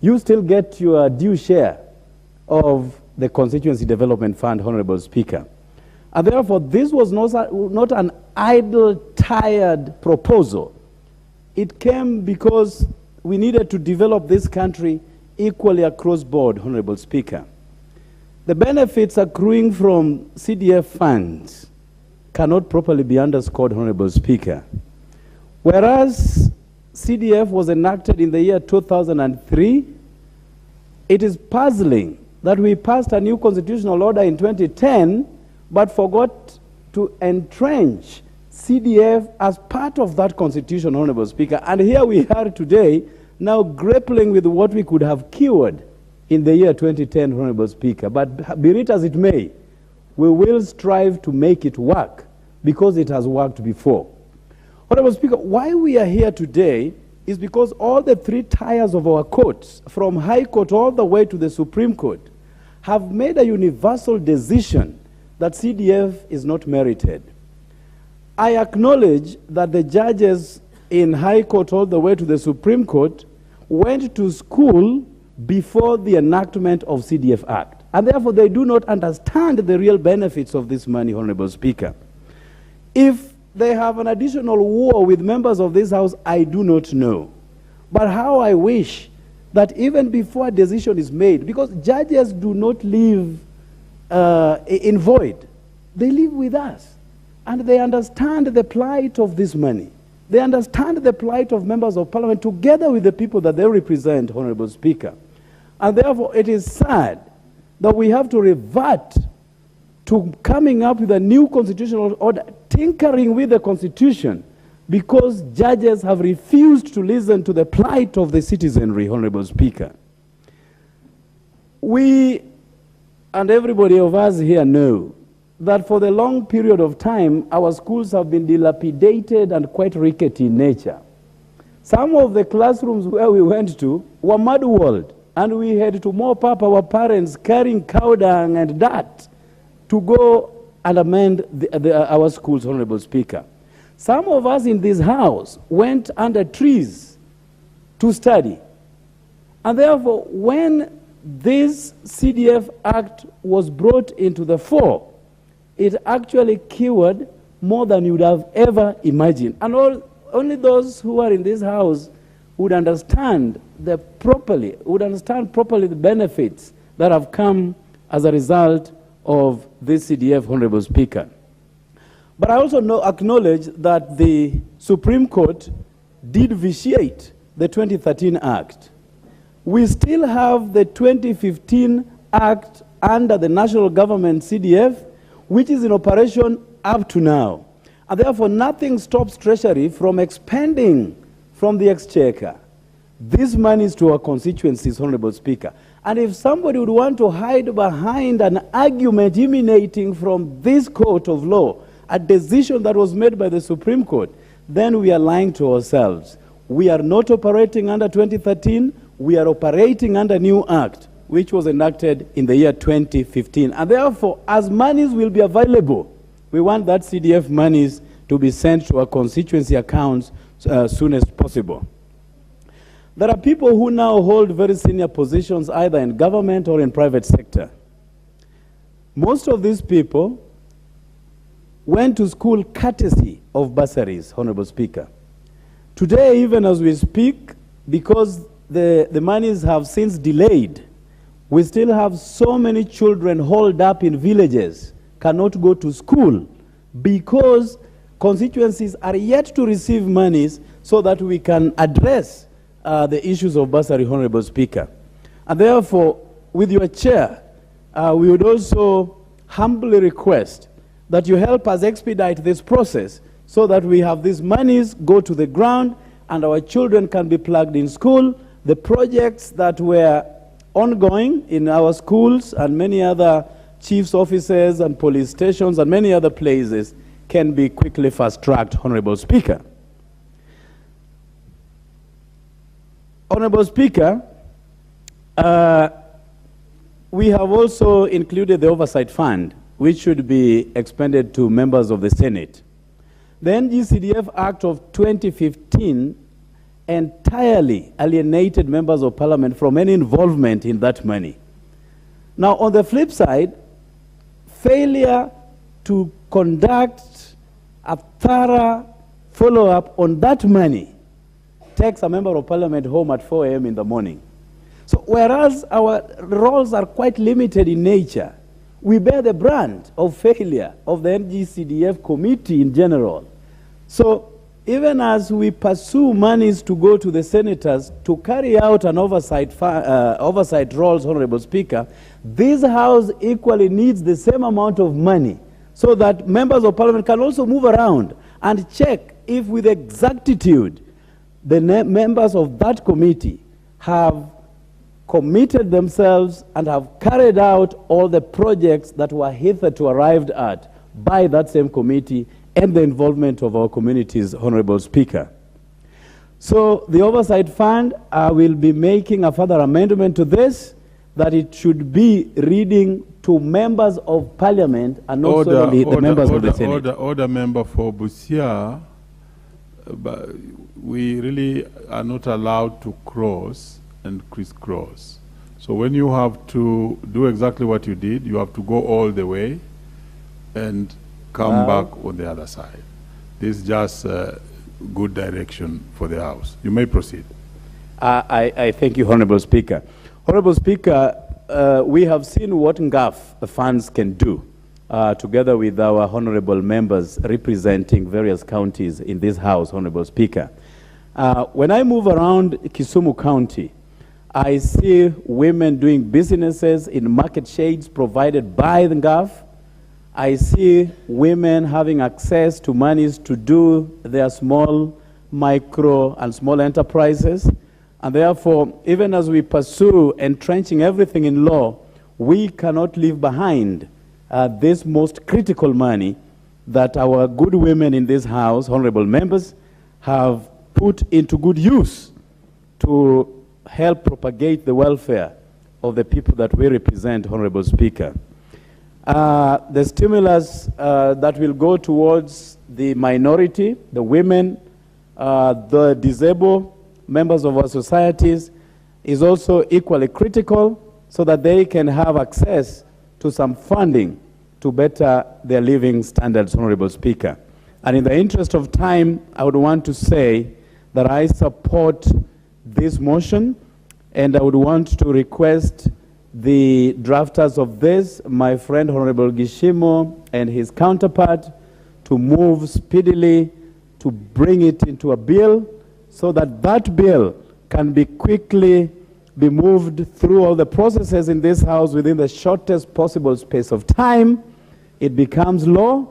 you still get your due share of the Constituency Development Fund, Honorable Speaker. And therefore, this was not an idle, tired proposal. It came because we needed to develop this country equally across board, Honorable Speaker. The benefits accruing from CDF funds cannot properly be underscored, Honorable Speaker. Whereas CDF was enacted in the year 2003, it is puzzling that we passed a new constitutional order in 2010 but forgot to entrench CDF as part of that constitution, Honorable Speaker. And here we are today, now grappling with what we could have cured in the year 2010, Honorable Speaker. But be it as it may, we will strive to make it work because it has worked before. Honorable Speaker, why we are here today is because all the three tiers of our courts, from High Court all the way to the Supreme Court, have made a universal decision that CDF is not merited. I acknowledge that the judges in High Court all the way to the Supreme Court went to school before the enactment of CDF Act. And therefore, they do not understand the real benefits of this money, Honorable Speaker. If they have an additional war with members of this House, I do not know. But how I wish that even before a decision is made, because judges do not live in void, they live with us. And they understand the plight of this money. They understand the plight of members of parliament together with the people that they represent, Honorable Speaker. And therefore, it is sad that we have to revert to coming up with a new constitutional order, tinkering with the Constitution, because judges have refused to listen to the plight of the citizenry, Honorable Speaker. We, and everybody of us here know, that for the long period of time, our schools have been dilapidated and quite rickety in nature. Some of the classrooms where we went to were mud-walled, and we had to mop up our parents carrying cow dung and dirt to go and amend our schools, Honorable Speaker. Some of us in this house went under trees to study. And therefore, when this CDF Act was brought into the fore, it actually cured more than you would have ever imagined. And only those who are in this house would understand properly the benefits that have come as a result of this CDF, Honorable Speaker. But I also acknowledge that the Supreme Court did vitiate the 2013 Act. We still have the 2015 Act under the national government CDF, which is in operation up to now. And therefore, nothing stops Treasury from expending from the exchequer these monies to our constituencies, Honorable Speaker. And if somebody would want to hide behind an argument emanating from this court of law, a decision that was made by the Supreme Court, then we are lying to ourselves. We are not operating under 2013, we are operating under new act, which was enacted in the year 2015. And therefore, as monies will be available, we want that CDF monies to be sent to our constituency accounts as soon as possible. There are people who now hold very senior positions either in government or in private sector. Most of these people went to school courtesy of bursaries, Honorable Speaker. Today, even as we speak, because the monies have since delayed, we still have so many children holed up in villages, cannot go to school, because constituencies are yet to receive monies so that we can address the issues of bursary, Honorable Speaker. And therefore, with your chair, we would also humbly request that you help us expedite this process so that we have these monies go to the ground and our children can be plugged in school. The projects that were ongoing in our schools and many other chief's offices and police stations and many other places can be quickly fast-tracked, Honorable Speaker. Honorable Speaker, we have also included the oversight fund, which should be expended to members of the Senate. The NG-CDF Act of 2015 entirely alienated members of parliament from any involvement in that money. Now, on the flip side, failure to conduct a thorough follow-up on that money takes a member of parliament home at 4 a.m. in the morning. So whereas our roles are quite limited in nature, we bear the brunt of failure of the NG-CDF committee in general. So even as we pursue monies to go to the senators to carry out an oversight roles, Honorable Speaker, this House equally needs the same amount of money so that members of parliament can also move around and check if with exactitude the members of that committee have committed themselves and have carried out all the projects that were hitherto arrived at by that same committee and the involvement of our communities, Honorable Speaker. So the Oversight Fund will be making a further amendment to this, that it should be reading to members of parliament and not solely the members of the Senate. Order member for Busia, but we really are not allowed to cross and crisscross. So when you have to do exactly what you did, you have to go all the way and come back on the other side. This is just good direction for the House. You may proceed. I thank you, Honorable Speaker. Honorable Speaker, we have seen what NGAF funds can do, together with our honorable members representing various counties in this House, Honorable Speaker. When I move around Kisumu County, I see women doing businesses in market shades provided by the NGAF. I see women having access to monies to do their small, micro, and small enterprises. And therefore, even as we pursue entrenching everything in law, we cannot leave behind this most critical money that our good women in this House, honorable members, have put into good use to help propagate the welfare of the people that we represent, Honorable Speaker. The stimulus that will go towards the minority, the women, the disabled, members of our societies, is also equally critical so that they can have access to some funding to better their living standards, Honorable Speaker. And in the interest of time, I would want to say that I support this motion, and I would want to request the drafters of this, my friend Honorable Gishimo and his counterpart, to move speedily to bring it into a bill so that that bill can be quickly be moved through all the processes in this House within the shortest possible space of time. It becomes law,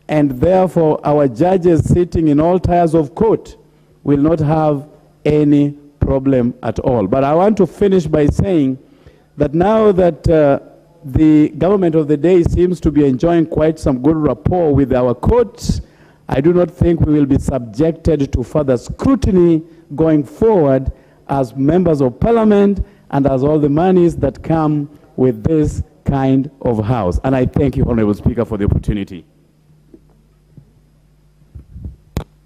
and therefore our judges sitting in all tiers of court will not have any problem at all. But I want to finish by saying that now that the government of the day seems to be enjoying quite some good rapport with our courts, I do not think we will be subjected to further scrutiny going forward as members of parliament and as all the monies that come with this kind of House. And I thank you, Honorable Speaker, for the opportunity.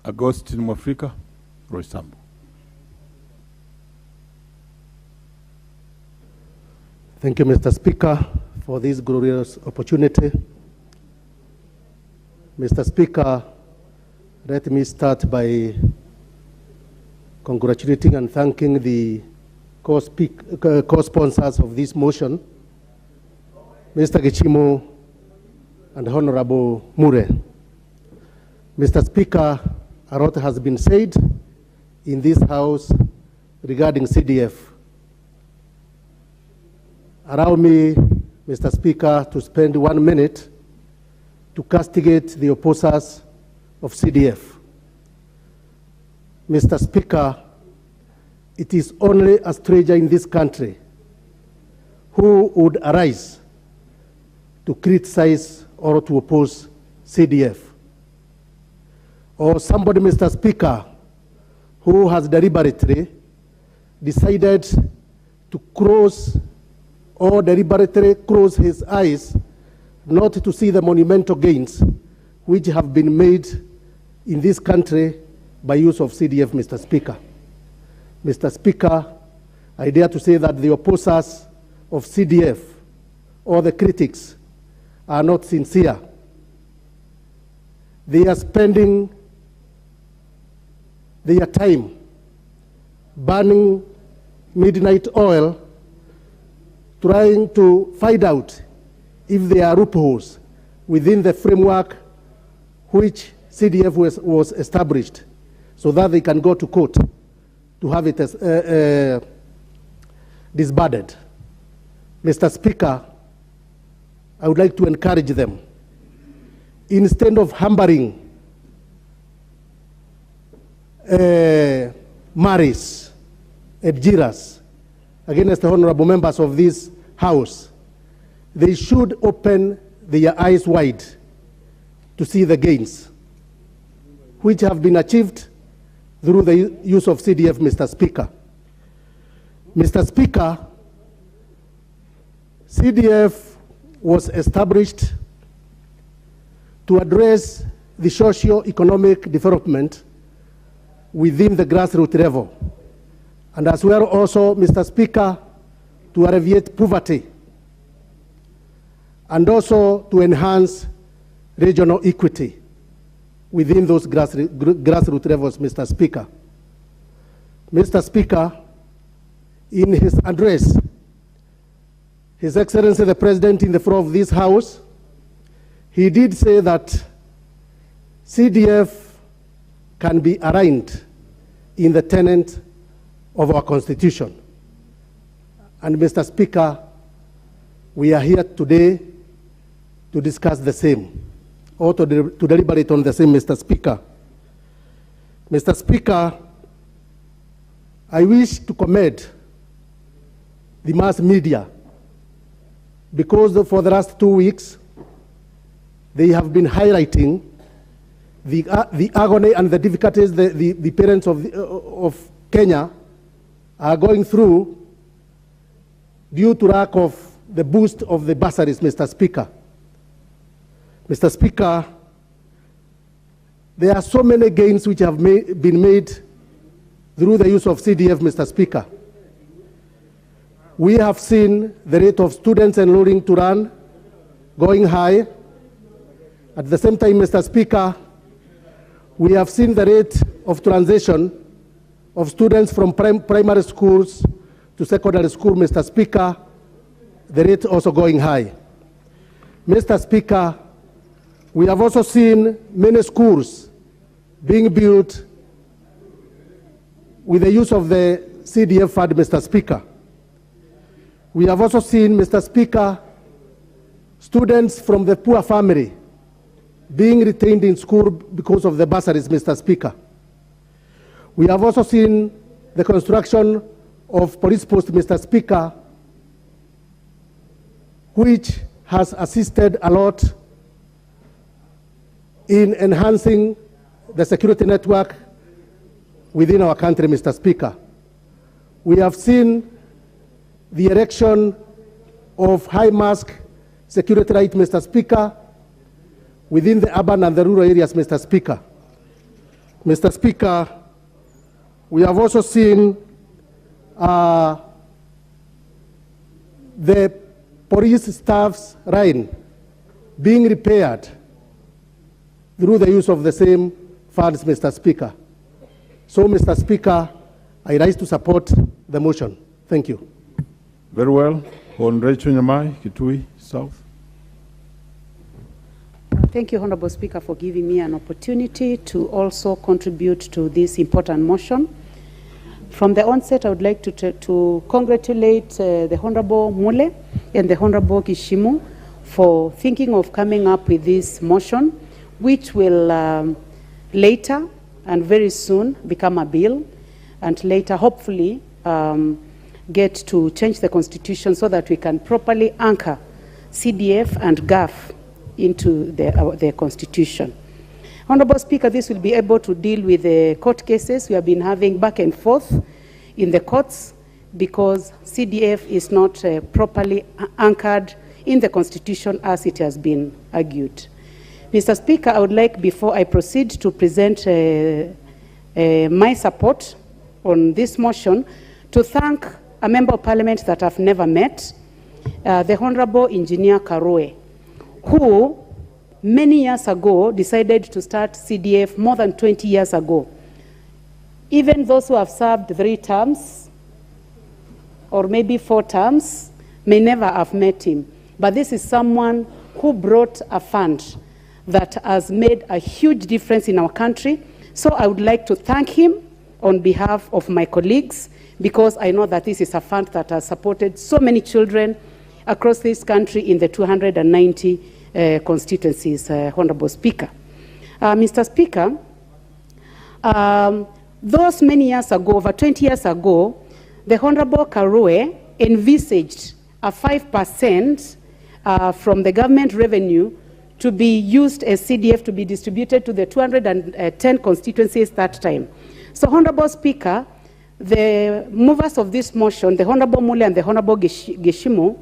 Agustin Mwafrika, Roysambu. Thank you, Mr. Speaker, for this glorious opportunity. Mr. Speaker, let me start by congratulating and thanking the co-sponsors of this motion, Mr. Gichimo and Honorable Mure. Mr. Speaker, a lot has been said in this House regarding CDF. Allow me, Mr. Speaker, to spend 1 minute to castigate the opposers of CDF. Mr. Speaker, it is only a stranger in this country who would arise to criticize or to oppose CDF. Or somebody, Mr. Speaker, who has deliberately decided to close or deliberately close his eyes not to see the monumental gains which have been made in this country by use of CDF, Mr. Speaker. Mr. Speaker, I dare to say that the opposers of CDF or the critics are not sincere. They are spending their time burning midnight oil, trying to find out if there are loopholes within the framework which CDF was established, so that they can go to court to have it disbanded. Mr. Speaker, I would like to encourage them, instead of hammering Maris and Jiras against the honorable members of this House, they should open their eyes wide to see the gains which have been achieved through the use of CDF, Mr. Speaker. Mr. Speaker, CDF was established to address the socio-economic development within the grassroots level, and as well also, Mr. Speaker, to alleviate poverty, and also to enhance regional equity within those grassroots levels, Mr. Speaker. Mr. Speaker, in his address, His Excellency the President, in the floor of this House, he did say that CDF can be arraigned in the tenet of our Constitution. And Mr. Speaker, we are here today to discuss the same, or to deliberate on the same, Mr. Speaker. Mr. Speaker, I wish to commend the mass media, because for the last 2 weeks, they have been highlighting the agony and the difficulties the parents of Kenya are going through due to lack of the boost of the bursaries, Mr. Speaker. Mr. Speaker, there are so many gains which have been made through the use of CDF, Mr. Speaker. We have seen the rate of students enrolling to run going high. At the same time, Mr. Speaker, we have seen the rate of transition of students from primary schools to secondary school, Mr. Speaker, the rate also going high. Mr. Speaker, we have also seen many schools being built with the use of the CDF fund, Mr. Speaker. We have also seen, Mr. Speaker, students from the poor family being retained in school because of the bursaries, Mr. Speaker. We have also seen the construction of police posts, Mr. Speaker, which has assisted a lot in enhancing the security network within our country, Mr. Speaker. We have seen the erection of high mask security light, Mr. Speaker, within the urban and the rural areas, Mr. Speaker. Mr. Speaker, we have also seen the police staff's line being repaired through the use of the same funds, Mr. Speaker. So, Mr. Speaker, I rise to support the motion. Thank you. Very well. Honorable Nyamai, Kitui South. Thank you, Honorable Speaker, for giving me an opportunity to also contribute to this important motion. From the onset, I would like to congratulate the Honorable Mule and the Honorable Gishimu for thinking of coming up with this motion, which will later and very soon become a bill, and later, hopefully, get to change the Constitution so that we can properly anchor CDF and GAF into the Constitution. Honorable Speaker, this will be able to deal with the court cases we have been having back and forth in the courts, because CDF is not properly anchored in the Constitution as it has been argued. Mr. Speaker, I would like, before I proceed, to present my support on this motion, to thank a member of parliament that I've never met, the Honorable Engineer Karoe, who many years ago decided to start CDF more than 20 years ago. Even those who have served 3 terms or maybe 4 terms may never have met him. But this is someone who brought a fund that has made a huge difference in our country. So I would like to thank him on behalf of my colleagues, because I know that this is a fund that has supported so many children across this country in the 290 constituencies, Honorable Speaker. Mr. Speaker, those many years ago, over 20 years ago, the Honorable Karoe envisaged a 5% from the government revenue to be used as CDF to be distributed to the 210 constituencies that time. So, Honorable Speaker, the movers of this motion, the Honorable Mule and the Honorable Gishimu,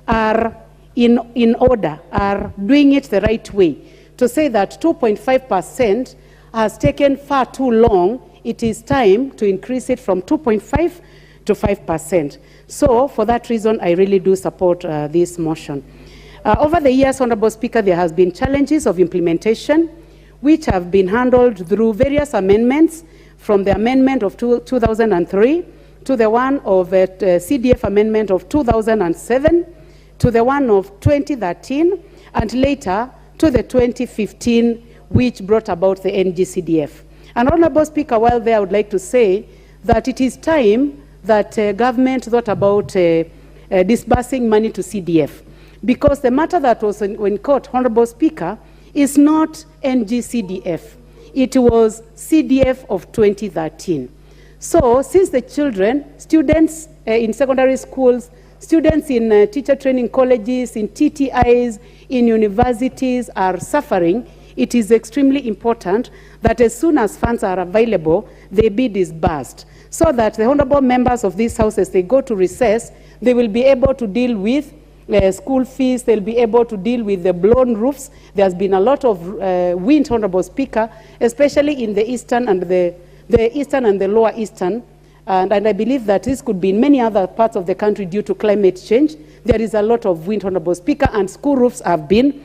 are in order, are doing it the right way. To say that 2.5% has taken far too long, it is time to increase it from 2.5 to 5%. So for that reason, I really do support this motion. Over the years, Honorable Speaker, there has been challenges of implementation, which have been handled through various amendments, from the amendment of 2003 to the one of CDF amendment of 2007, to the one of 2013, and later to the 2015, which brought about the NG-CDF. And Honorable Speaker, while there, I would like to say that it is time that government thought about disbursing money to CDF, because the matter that was in court, Honorable Speaker, is not NG-CDF. It was CDF of 2013. So since the children, students in secondary schools, students in teacher training colleges, in TTIs, in universities are suffering, it is extremely important that as soon as funds are available, they be disbursed, so that the honorable members of this House, as they go to recess, they will be able to deal with school fees, they'll be able to deal with the blown roofs. There's been a lot of wind, Honorable Speaker, especially in the eastern and the eastern and the lower eastern. And I believe that this could be in many other parts of the country due to climate change. There is a lot of wind, Honorable Speaker, and school roofs have been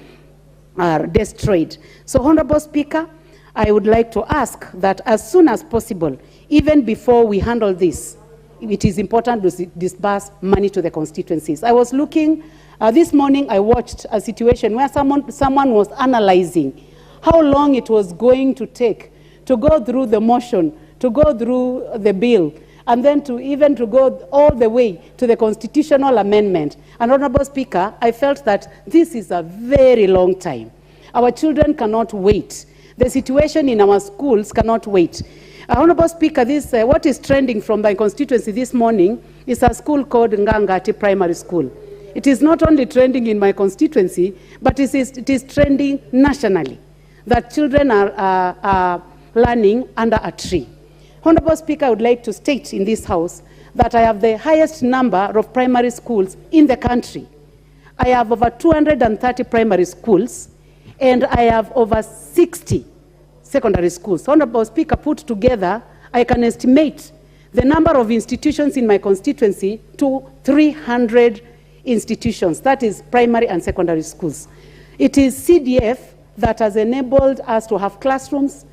destroyed. So, Honorable Speaker, I would like to ask that as soon as possible, even before we handle this, it is important to disburse money to the constituencies. I was looking, this morning I watched a situation where someone was analyzing how long it was going to take to go through the motion, to go through the bill, and then to go all the way to the constitutional amendment. And Honorable Speaker, I felt that this is a very long time. Our children cannot wait. The situation in our schools cannot wait. Honorable Speaker, what is trending from my constituency this morning is a school called Ngangati Primary School. It is not only trending in my constituency, but it is trending nationally, that children are learning under a tree. Honorable Speaker, I would like to state in this House that I have the highest number of primary schools in the country. I have over 230 primary schools, and I have over 60 secondary schools. Honorable Speaker, put together, I can estimate the number of institutions in my constituency to 300 institutions. That is primary and secondary schools. It is CDF that has enabled us to have classrooms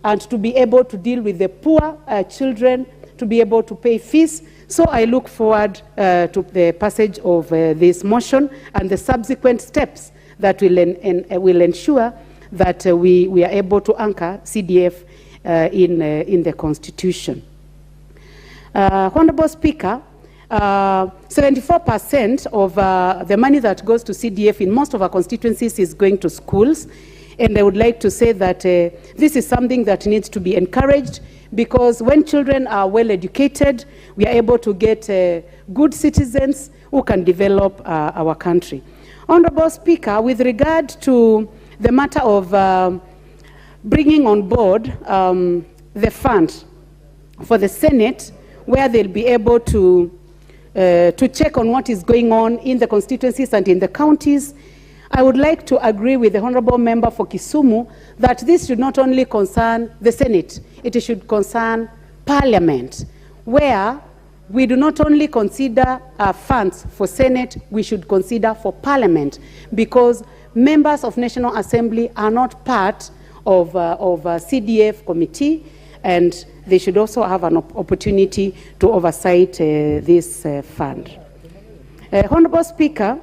and to be able to deal with the poor children, to be able to pay fees. So I look forward to the passage of this motion and the subsequent steps that will ensure that we are able to anchor CDF in the Constitution. Honorable Speaker, 74% of the money that goes to CDF in most of our constituencies is going to schools. And I would like to say that this is something that needs to be encouraged, because when children are well educated, we are able to get good citizens who can develop our country. Honorable Speaker, with regard to the matter of bringing on board the fund for the Senate, where they'll be able to check on what is going on in the constituencies and in the counties, I would like to agree with the Honorable Member for Kisumu that this should not only concern the Senate, it should concern Parliament, where we do not only consider funds for Senate, we should consider for Parliament, because members of National Assembly are not part of a CDF committee, and they should also have an opportunity to oversight this fund. Honorable Speaker,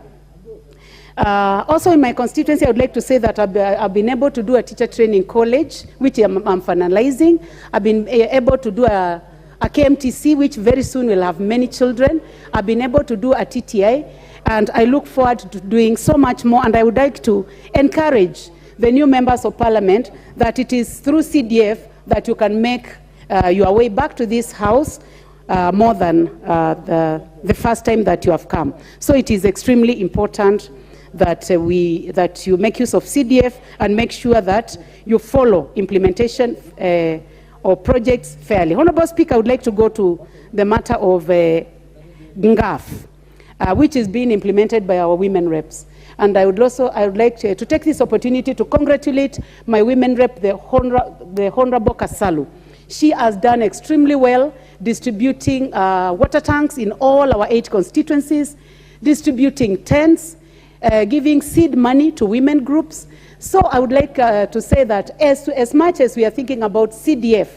also in my constituency, I would like to say that I've been able to do a teacher training college, which I'm finalizing. I've been able to do a KMTC, which very soon will have many children. I've been able to do a TTI, and I look forward to doing so much more. And I would like to encourage the new members of Parliament that it is through CDF that you can make your way back to this House more than the first time that you have come. So it is extremely important that you make use of CDF and make sure that you follow implementation of projects fairly. Honorable Speaker, I would like to go to the matter of NGAF. which is being implemented by our women reps. And I would like to take this opportunity to congratulate my women rep, the Honorable Kasalu. She has done extremely well distributing water tanks in all our 8 constituencies, distributing tents, giving seed money to women groups. So I would like to say that as much as we are thinking about CDF,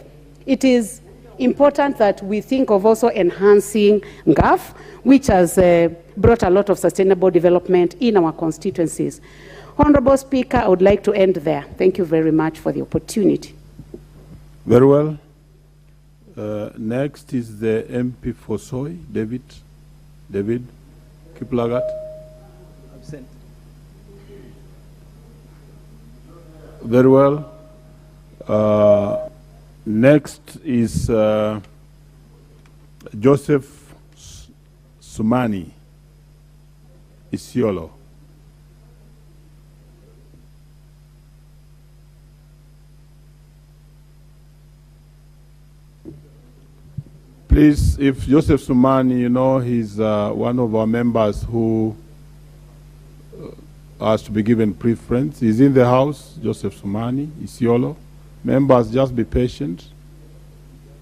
it is important that we think of also enhancing GAF, which has brought a lot of sustainable development in our constituencies. Honorable Speaker, I would like to end there. Thank you very much for the opportunity. Very well. Next is the MP for Soy, David Kiplagat. Absent. Very well. Next is Joseph Sumani Isiolo. Please, if Joseph Sumani, you know, he's one of our members who has to be given preference. He's in the House, Joseph Sumani Isiolo. Members, just be patient.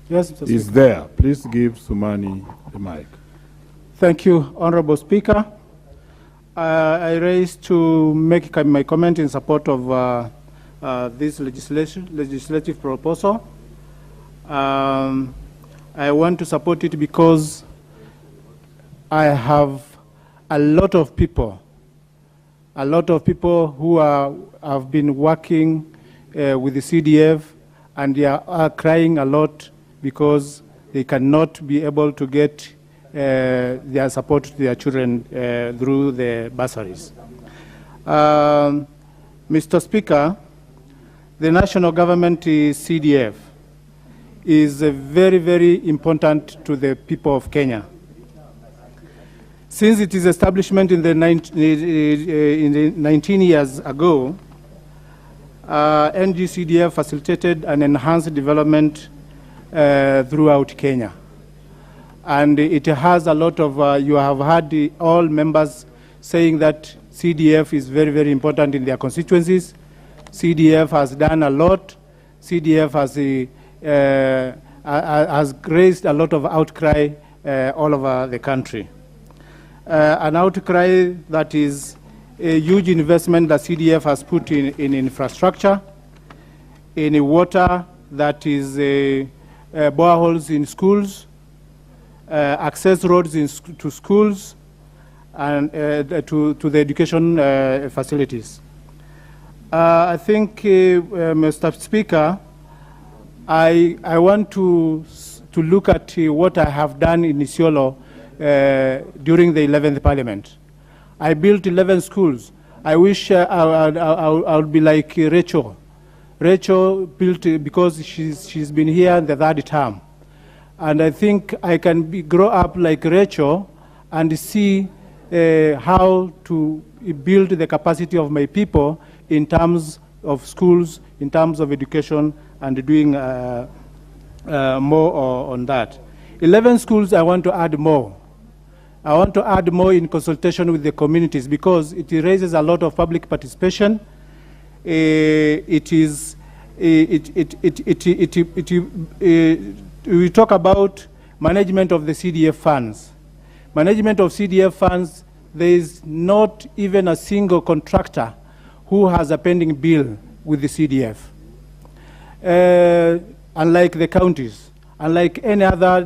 Yes, Mr. He's Speaker. there. Please give Sumani the mic. Thank you, Honorable Speaker. I raised to make my comment in support of this legislative proposal. I want to support it because I have a lot of people who have been working with the CDF, and they are crying a lot because they cannot be able to get their support to their children through the bursaries. Mr. Speaker, the national government CDF is very, very important to the people of Kenya. Since its establishment in the 19 years ago, NG-CDF facilitated an enhanced development throughout Kenya. And it has a lot of, you have heard all members saying that CDF is very, very important in their constituencies. CDF has done a lot. CDF has raised a lot of outcry all over the country. An outcry that is a huge investment that CDF has put in infrastructure, in water, that is boreholes in schools, access roads to schools, and to the education facilities. I think, Mr. Speaker, I want to look at what I have done in Isiolo during the 11th Parliament. I built 11 schools. I wish I would be like Rachel. Rachel built because she's been here in the 3rd term. And I think I can grow up like Rachel and see how to build the capacity of my people in terms of schools, in terms of education, and doing more on that. 11 schools, I want to add more. I want to add more in consultation with the communities because it raises a lot of public participation. We talk about management of the CDF funds. Management of CDF funds, there is not even a single contractor who has a pending bill with the CDF. Unlike the counties, unlike any other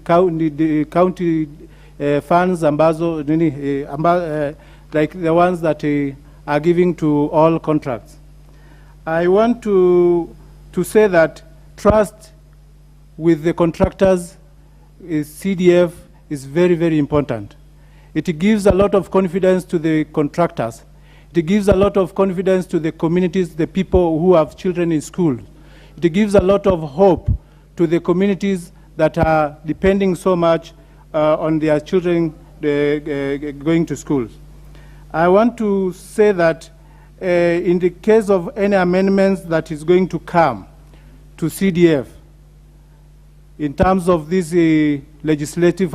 county funds, like the ones that are giving to all contracts. I want to say that trust with the contractors, CDF, is very, very important. It gives a lot of confidence to the contractors. It gives a lot of confidence to the communities, the people who have children in school. It gives a lot of hope to the communities that are depending so much on their children going to schools. I want to say that in the case of any amendments that is going to come to CDF, in terms of this legislative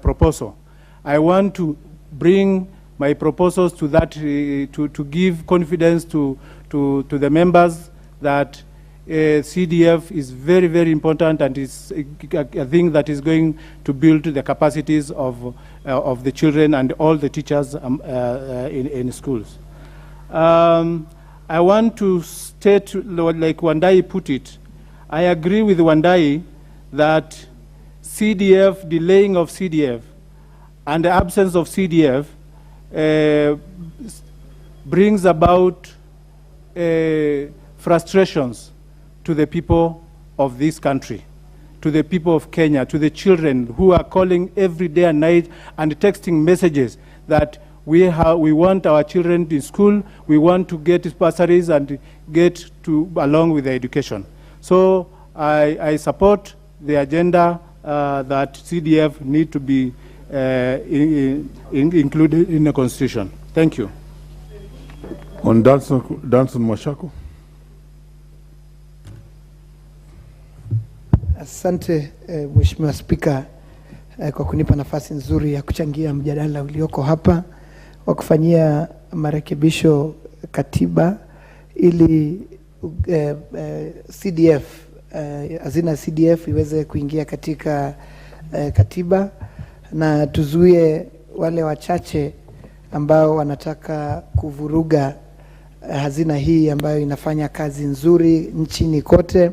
proposal, I want to bring my proposals to that, to give confidence to the members that CDF is very, very important, and is a thing that is going to build the capacities of the children and all the teachers in schools. I want to state, like Wandai put it, I agree with Wandai that CDF, delaying of CDF, and the absence of CDF brings about frustrations to the people of this country, to the people of Kenya, to the children who are calling every day and night and texting messages that we want our children in school, we want to get bursaries and get to along with the education. So I support the agenda that CDF need to be included in the Constitution. Thank you. On Danson Mashako. Asante Mheshimiwa Spika kwa kunipa nafasi nzuri ya kuchangia mjadala ulioko hapa wa kufanyia marekebisho katiba ili CDF, hazina CDF iweze kuingia katika katiba na tuzuie wale wachache ambao wanataka kuvuruga hazina hii ambayo inafanya kazi nzuri nchini kote.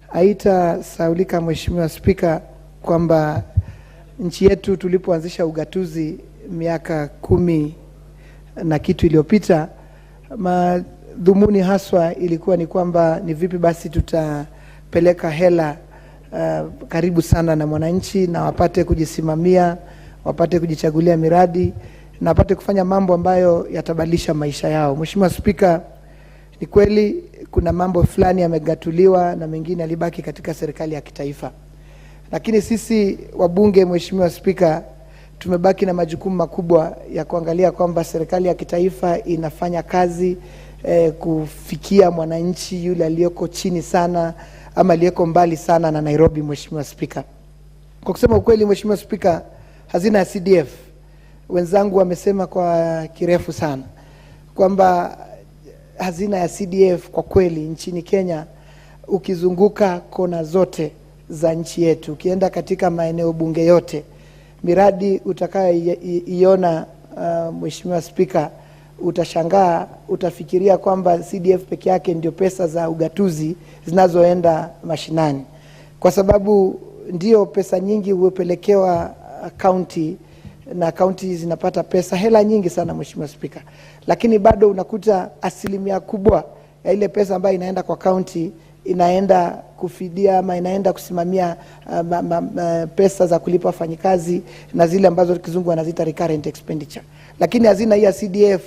Haitasahaulika Mheshimiwa Spika kwamba nchi yetu tulipoanzisha ugatuzi miaka 10 na kitu iliyopita, madhumuni haswa ilikuwa ni kwamba ni vipi basi tutapeleka hela karibu sana na mwananchi na wapate kujisimamia, wapate kujichagulia miradi na wapate kufanya mambo ambayo yatabadilisha maisha yao. Mheshimiwa Spika, ni kweli kuna mambo fulani yamegatuliwa na mengine yalibaki katika serikali ya kitaifa. Lakini sisi wabunge, Mheshimiwa Spika, tumebaki na majukumu makubwa ya kuangalia kwamba serikali ya kitaifa inafanya kazi kufikia mwananchi yule aliyeko chini sana ama aliyeko mbali sana na Nairobi. Mheshimiwa Spika, kwa kusema ukweli Mheshimiwa Spika, hazina ya CDF, wenzangu wamesema kwa kirefu sana kwamba hazina ya CDF kwa kweli nchini Kenya, ukizunguka kona zote za nchi yetu, ukienda katika maeneo bunge yote, miradi utakayoiona Mheshimiwa Spika, utashangaa, utafikiria kwamba CDF peke yake ndio pesa za ugatuzi zinazoenda mashinani, kwa sababu ndio pesa nyingi hupelekewa county na county zinapata pesa, hela nyingi sana Mheshimiwa Spika, lakini bado unakuta asilimia kubwa ya ile pesa ambayo inaenda kwa county inaenda kufidia ama inaenda kusimamia pesa za kulipa wafanyikazi na zile ambazo kizungu wanaziita recurrent expenditure. Lakini hazina hii ya CDF,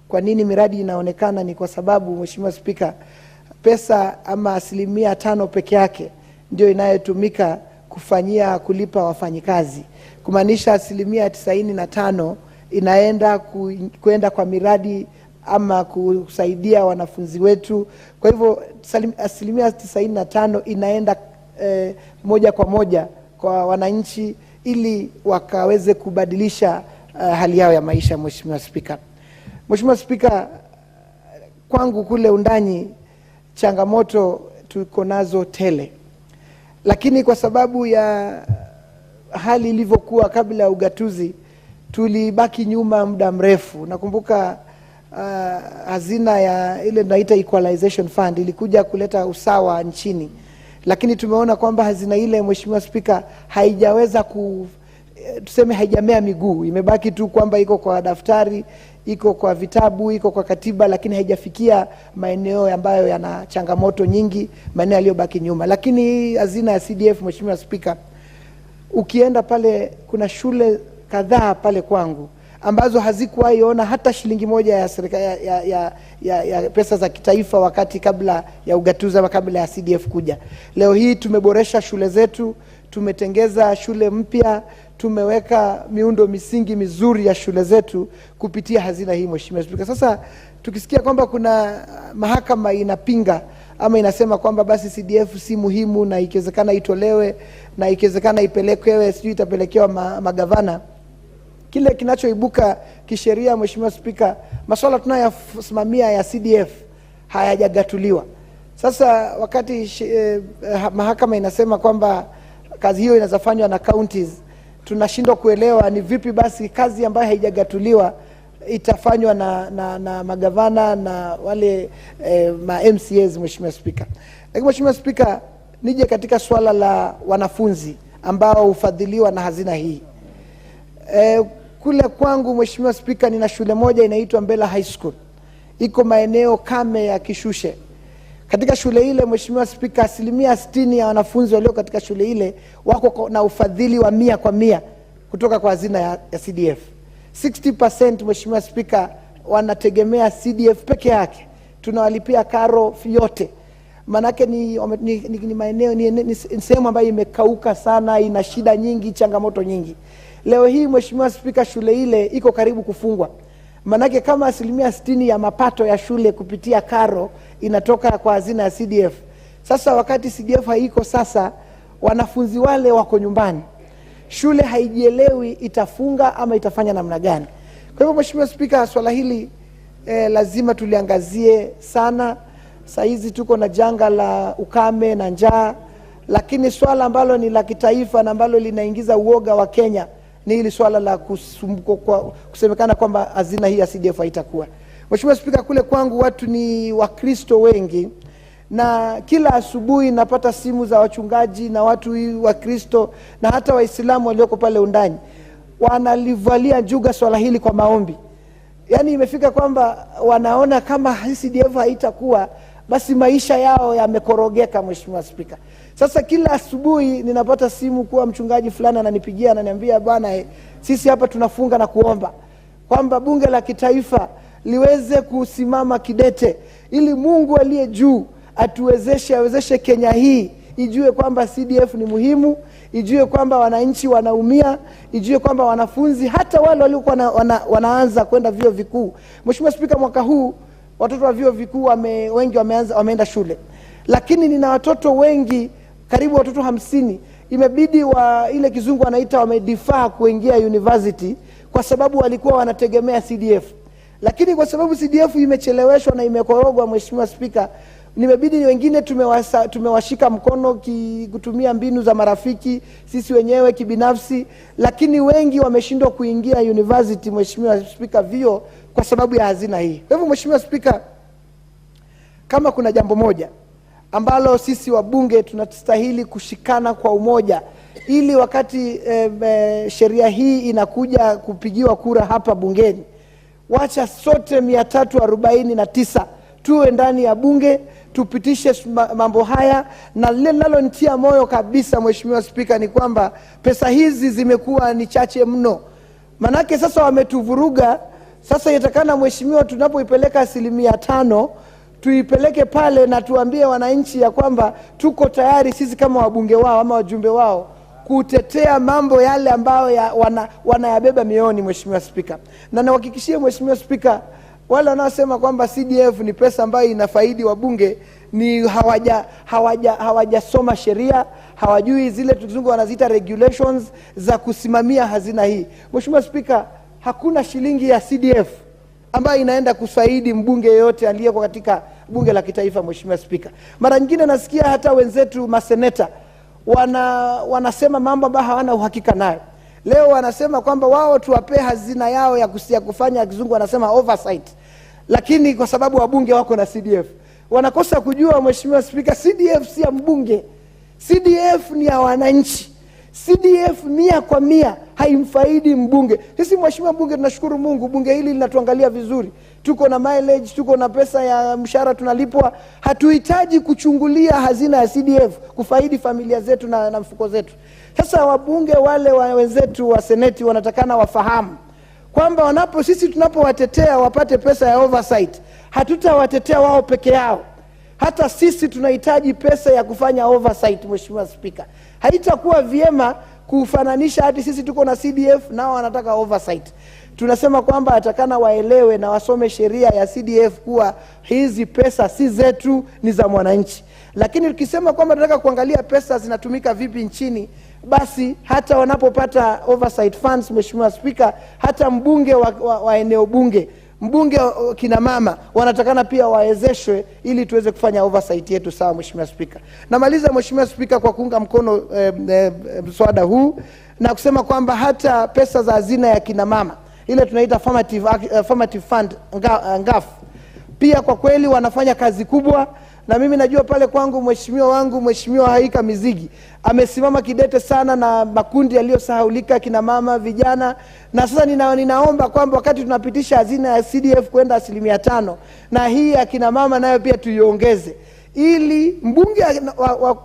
kwa nini miradi inaonekana? Ni kwa sababu Mheshimiwa Spika, pesa ama asilimia 5 peke yake ndio inayotumika kufanyia kulipa wafanyikazi, kumaanisha asilimia 95 inaenda kwenda kwa miradi ama kusaidia wanafunzi wetu. Kwa hivyo asilimia 95 inaenda moja kwa moja kwa wananchi ili wakaweze kubadilisha hali yao ya maisha. Mheshimiwa Spika, Mheshimiwa Spika, kwangu kule undani changamoto tuko nazo tele, lakini kwa sababu ya hali ilivyokuwa kabla ya ugatuzi tulibaki nyuma muda mrefu. Nakumbuka hazina ya ile tunaita equalization fund ilikuja kuleta usawa nchini, lakini tumeona kwamba hazina ile Mheshimiwa Spika haijaweza tuseme haijamea miguu, imebaki tu kwamba iko kwa daftari, iko kwa vitabu, iko kwa katiba, lakini haijafikia maeneo ambayo yana changamoto nyingi, maeneo yaliyobaki nyuma. Lakini hazina ya CDF Mheshimiwa Spika, ukienda pale kuna shule kadhaa pale kwangu ambazo hazikuwahi ona hata shilingi moja ya serikali ya pesa za kitaifa wakati kabla ya ugatuzi ama kabla ya CDF kuja. Leo hii tumeboresha shule zetu, tumetengeza shule mpya, tumeweka miundo misingi mizuri ya shule zetu kupitia hazina hii Mheshimiwa Spika. Sasa tukisikia kwamba kuna mahakama inapinga ama inasema kwamba basi CDF si muhimu na ikiwezekana itolewe na ikiwezekana ipelekewe sijui itapelekewa magavana, kile kinachoibuka kisheria, Mheshimiwa Spika, masuala tunayosimamia ya CDF hayajagatuliwa. Sasa wakati mahakama inasema kwamba kazi hiyo inazafanywa na counties, tunashindwa kuelewa ni vipi basi kazi ambayo haijagatuliwa itafanywa na magavana na wale ma MCAs, Mheshimiwa Spika. Lakini Mheshimiwa Spika, nije katika swala la wanafunzi ambao hufadhiliwa na hazina hii. Kule kwangu Mheshimiwa Spika, nina shule moja inaitwa Mbela High School. Iko maeneo kame ya Kishushe. Katika shule ile Mheshimiwa Spika, 60% ya wanafunzi walio katika shule ile wako na ufadhili wa 100% kutoka kwa hazina ya CDF. 60% Mheshimiwa Spika wanategemea CDF peke yake. Tunawalipia karo yote. Manake ni maeneo ni sehemu ambayo imekauka sana, ina shida nyingi, changamoto nyingi. Leo hii Mheshimiwa Spika, shule ile iko karibu kufungwa. Manake kama 60% ya mapato ya shule kupitia karo inatoka kwa hazina ya CDF. Sasa wakati CDF haiko sasa, wanafunzi wale wako nyumbani. Shule haijielewi itafunga ama itafanya namna gani. Kwa hivyo Mheshimiwa Spika, swala hili lazima tuliangazie sana. Saa hizi tuko na janga la ukame na njaa, lakini swala ambalo ni la kitaifa na ambalo linaingiza uoga wa Kenya ni hili swala la kusemekana kwamba hazina hii ya CDF haitakuwa. Mheshimiwa Spika, kule kwangu watu ni Wakristo wengi, na kila asubuhi napata simu za wachungaji na watu wa Kristo na hata Waislamu walioko pale undani. Wanalivalia njuga swala hili kwa maombi. Yaani imefika kwamba wanaona kama CDF haitakuwa, basi maisha yao yamekorogeka, Mheshimiwa Spika. Sasa kila asubuhi ninapata simu kuwa mchungaji fulani ananipigia, ananiambia bwana, sisi hapa tunafunga na kuomba kwamba bunge la kitaifa liweze kusimama kidete ili Mungu aliye juu awezeshe Kenya hii ijue kwamba CDF ni muhimu, ijue kwamba wananchi wanaumia, ijue kwamba wanafunzi hata wale waliokuwa wanaanza kwenda vyuo vikuu. Mheshimiwa Spika, mwaka huu watoto wa vyuo vikuu wengi wameenda shule. Lakini nina watoto wengi, karibu watoto 50, imebidi ile kizungu wanaita wamedefer kuingia university kwa sababu walikuwa wanategemea CDF. Lakini kwa sababu CDF imecheleweshwa na imekorogwa, Mheshimiwa Spika, nimebidi wengine tumewashika mkono kutumia mbinu za marafiki, sisi wenyewe kibinafsi, lakini wengi wameshindwa kuingia university, Mheshimiwa Spika, vio kwa sababu ya hazina hii. Kwa hivyo Mheshimiwa Spika, kama kuna jambo moja ambalo sisi wabunge tunastahili kushikana kwa umoja ili wakati sheria hii inakuja kupigiwa kura hapa bungeni, wacha sote 349 tuwe ndani ya bunge tupitishe mambo haya. Na lile linalonitia moyo kabisa, Mheshimiwa Spika, ni kwamba pesa hizi zimekuwa ni chache mno. Manake sasa wametuvuruga. Sasa yatakana Mheshimiwa, tunapoipeleka 5% tuipeleke pale na tuambie wananchi ya kwamba tuko tayari sisi kama wabunge wao ama wajumbe wao kutetea mambo yale ambayo wanayabeba mioyoni, Mheshimiwa Spika. Na nawahakikishie Mheshimiwa Spika, wale wanaosema kwamba CDF ni pesa ambayo inafaidi wabunge ni hawajasoma sheria, hawajui zile kizungu wanaziita regulations za kusimamia hazina hii. Mheshimiwa Spika, hakuna shilingi ya CDF ambayo inaenda kufaidi mbunge yote aliyeko katika bunge la kitaifa, Mheshimiwa Spika. Mara nyingine nasikia hata wenzetu maseneta wanasema mambo ambayo hawana uhakika nayo. Leo wanasema kwamba wao tuwape hazina yao ya kufanya kizungu wanasema oversight. Lakini kwa sababu wabunge wako na CDF, wanakosa kujua, Mheshimiwa Spika, CDF si ya mbunge. CDF ni ya wananchi. CDF 100% haimfaidi mbunge. Sisi Mheshimiwa mbunge tunashukuru Mungu, bunge hili linatuangalia vizuri. Tuko na mileage, tuko na pesa ya mshahara tunalipwa. Hatuhitaji kuchungulia hazina ya CDF kufaidi familia zetu na mfuko zetu. Sasa wabunge wale wenzetu wa seneti wanatakana wafahamu kwamba sisi tunapowatetea wapate pesa ya oversight, hatutawatetea wao peke yao. Hata sisi tunahitaji pesa ya kufanya oversight, Mheshimiwa Spika. Haitakuwa vyema kufananisha hadi sisi tuko na CDF nao wanataka oversight. Tunasema kwamba atakana waelewe na wasome sheria ya CDF kuwa hizi pesa si zetu, ni za mwananchi. Lakini tukisema kwamba tunataka kuangalia pesa zinatumika vipi nchini, basi hata wanapopata oversight funds, Mheshimiwa Spika, hata mbunge wa eneo bunge, mbunge kina mama wanatakana pia wawezeshwe ili tuweze kufanya oversight yetu. Sawa Mheshimiwa Spika. Namaliza Mheshimiwa Spika kwa kuunga mkono mswada huu na kusema kwamba hata pesa za hazina ya kina mama, ile tunaita affirmative fund ngaf, pia kwa kweli wanafanya kazi kubwa. Na mimi najua pale kwangu mheshimiwa wangu Mheshimiwa Haika Mizigi amesimama kidete sana na makundi yaliyosahaulika, kina mama, vijana. Na sasa ninaomba kwamba wakati tunapitisha hazina ya CDF kwenda 5%, na hii ya kina mama nayo pia tuiongeze, ili mbunge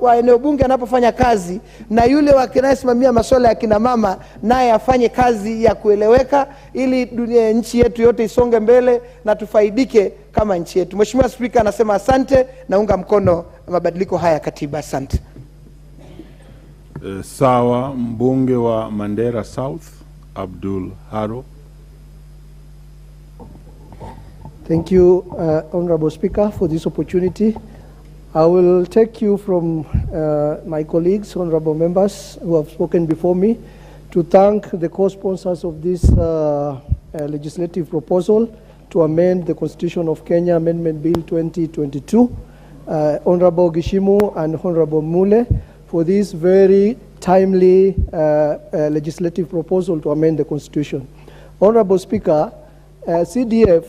wa eneo bunge anapofanya kazi na yule anayesimamia masuala ya kina mama naye afanye kazi ya kueleweka, ili nchi yetu yote isonge mbele na tufaidike kama nchi yetu. Mheshimiwa Spika, anasema asante, naunga mkono mabadiliko haya katiba. Asante. Sawa, mbunge wa Mandera South, Abdul Haro. Thank you, Honorable Speaker, for this opportunity. I will take you from my colleagues, honorable members who have spoken before me, to thank the co-sponsors of this legislative proposal to amend the Constitution of Kenya, Amendment Bill 2022, Honorable Gishimu and Honorable Mule, for this very timely legislative proposal to amend the Constitution. Honorable Speaker, CDF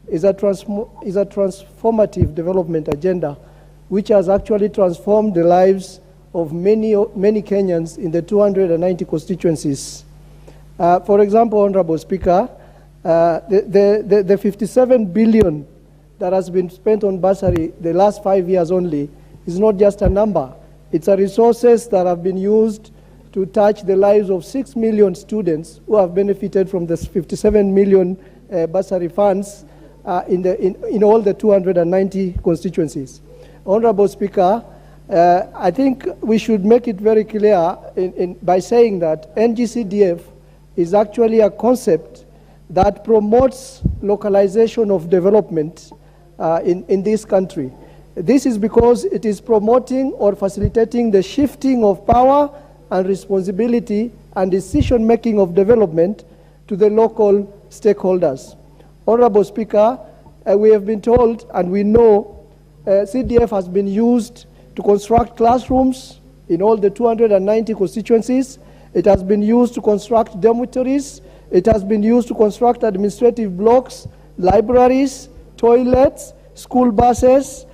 is a transformative development agenda which has actually transformed the lives of many Kenyans in the 290 constituencies. For example, Honorable Speaker, the 57 billion that has been spent on bursary the last 5 years only is not just a number. It's a resources that have been used to touch the lives of 6 million students who have benefited from the 57 million bursary funds in all the 290 constituencies. Honorable Speaker, I think we should make it very clear by saying that NG-CDF is actually a concept that promotes localization of development in this country. This is because it is promoting or facilitating the shifting of power and responsibility and decision-making of development to the local stakeholders. Honorable Speaker, we have been told and we know CDF has been used to construct classrooms in all the 290 constituencies. It has been used to construct dormitories. It has been used to construct administrative blocks, libraries, toilets, school buses,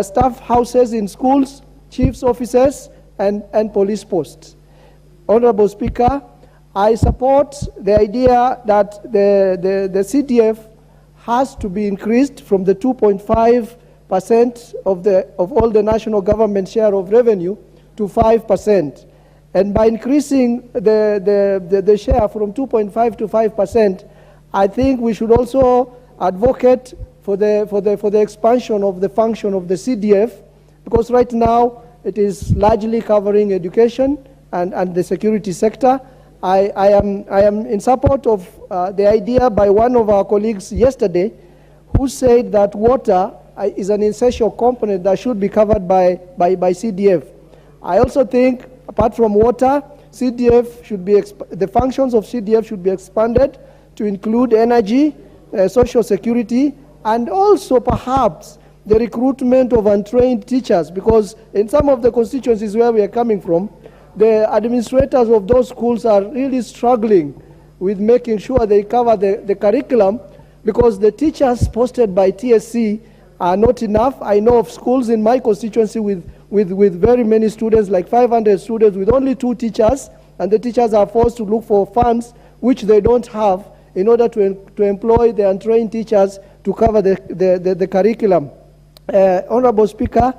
staff houses in schools, chief's offices, and police posts. Honorable Speaker, I support the idea that the CDF has to be increased from the 2.5% of all the national government share of revenue to 5%. And by increasing the share from 2.5 to 5%, I think we should also advocate for the expansion of the function of the CDF, because right now it is largely covering education and the security sector. I am in support of the idea by one of our colleagues yesterday who said that water is an essential component that should be covered by CDF. I also think, apart from water, CDF should be the functions of CDF should be expanded to include energy, social security, and also perhaps the recruitment of untrained teachers, because in some of the constituencies where we are coming from, the administrators of those schools are really struggling with making sure they cover the curriculum, because the teachers posted by TSC are not enough. I know of schools in my constituency with very many students, like 500 students, with only 2 teachers, and the teachers are forced to look for funds which they don't have in order to employ the untrained teachers to cover the curriculum. Honorable Speaker,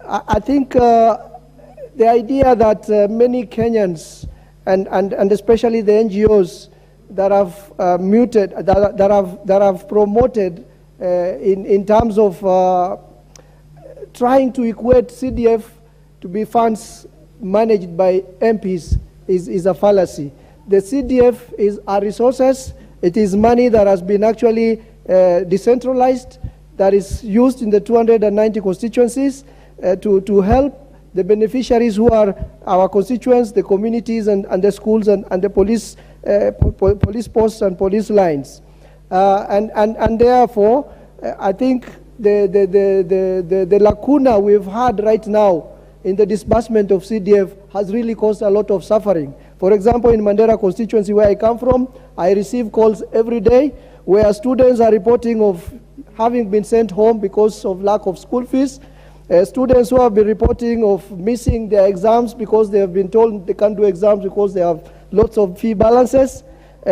I think the idea that many Kenyans and especially the NGOs that have muted, that have promoted in terms of trying to equate CDF to be funds managed by MPs is a fallacy. The CDF is our resources. It is money that has been actually decentralized, that is used in the 290 constituencies to help the beneficiaries who are our constituents, the communities and the schools and the police, police posts and police lines. And therefore, I think the lacuna we've had right now in the disbursement of CDF has really caused a lot of suffering. For example, in Mandera constituency where I come from, I receive calls every day where students are reporting of having been sent home because of lack of school fees. Students who have been reporting of missing their exams because they have been told they can't do exams because they have lots of fee balances.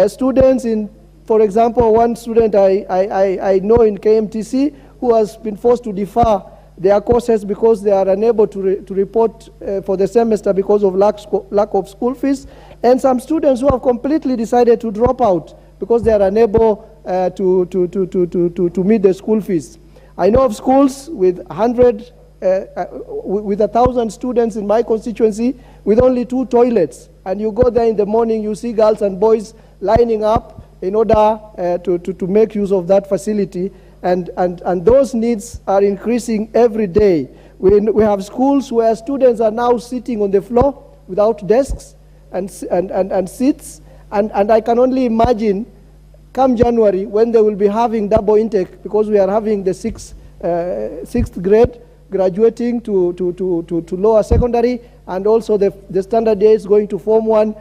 Students in, for example, one student I know in KMTC who has been forced to defer their courses because they are unable to report for the semester because of lack of school fees, and some students who have completely decided to drop out because they are unable to meet the school fees. I know of schools with 1,000 students in my constituency with only 2 toilets, and you go there in the morning, you see girls and boys lining up in order to make use of that facility. And those needs are increasing every day. We have schools where students are now sitting on the floor without desks and seats. And I can only imagine come January when they will be having double intake, because we are having the sixth grade graduating to lower secondary, and also the standard day is going to Form 1.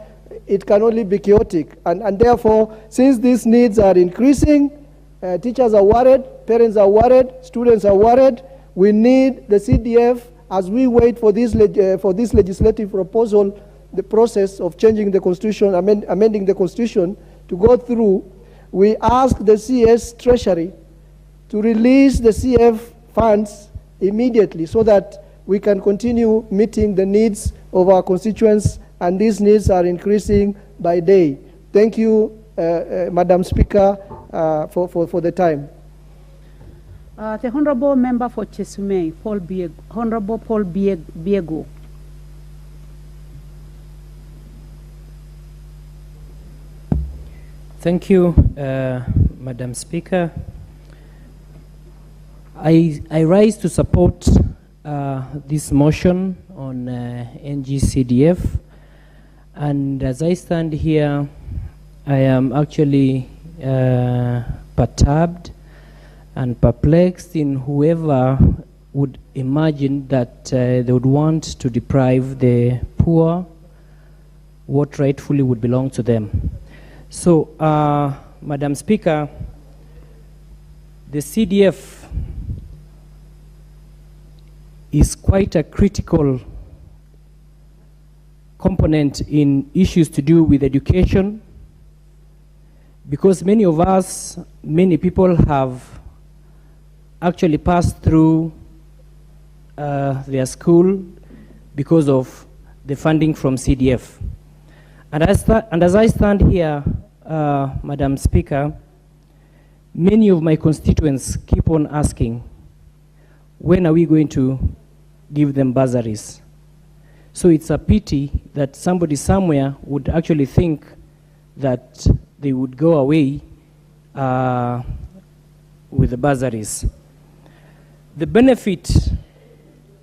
It can only be chaotic. And therefore, since these needs are increasing, teachers are worried, parents are worried, students are worried. We need the CDF, as we wait for this legislative proposal, the process of changing the constitution, amending the constitution to go through. We ask the CS Treasury to release the CF funds immediately so that we can continue meeting the needs of our constituents, and these needs are increasing by day. Thank you, Madam Speaker, for the time. The Honorable Member for Chesume, Honorable Paul Biego. Thank you, Madam Speaker. I rise to support this motion on NG-CDF, and as I stand here, I am actually perturbed and perplexed in whoever would imagine that they would want to deprive the poor what rightfully would belong to them. So, Madam Speaker, the CDF is quite a critical component in issues to do with education, because many of us, many people have actually passed through their school because of the funding from CDF. And as I stand here, Madam Speaker, many of my constituents keep on asking, when are we going to give them bursaries? So it's a pity that somebody somewhere would actually think that they would go away with the bursaries. The benefit,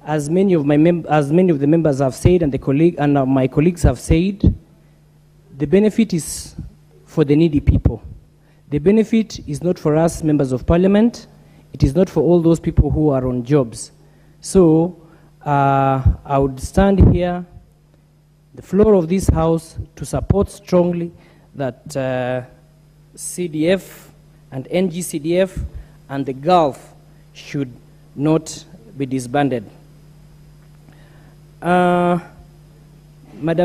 as many of the members have said, and my colleagues have said, the benefit is for the needy people. The benefit is not for us members of parliament. It is not for all those people who are on jobs. So I would stand here, the floor of this house, to support strongly that CDF and NG-CDF and the Gulf should not be disbanded. Madam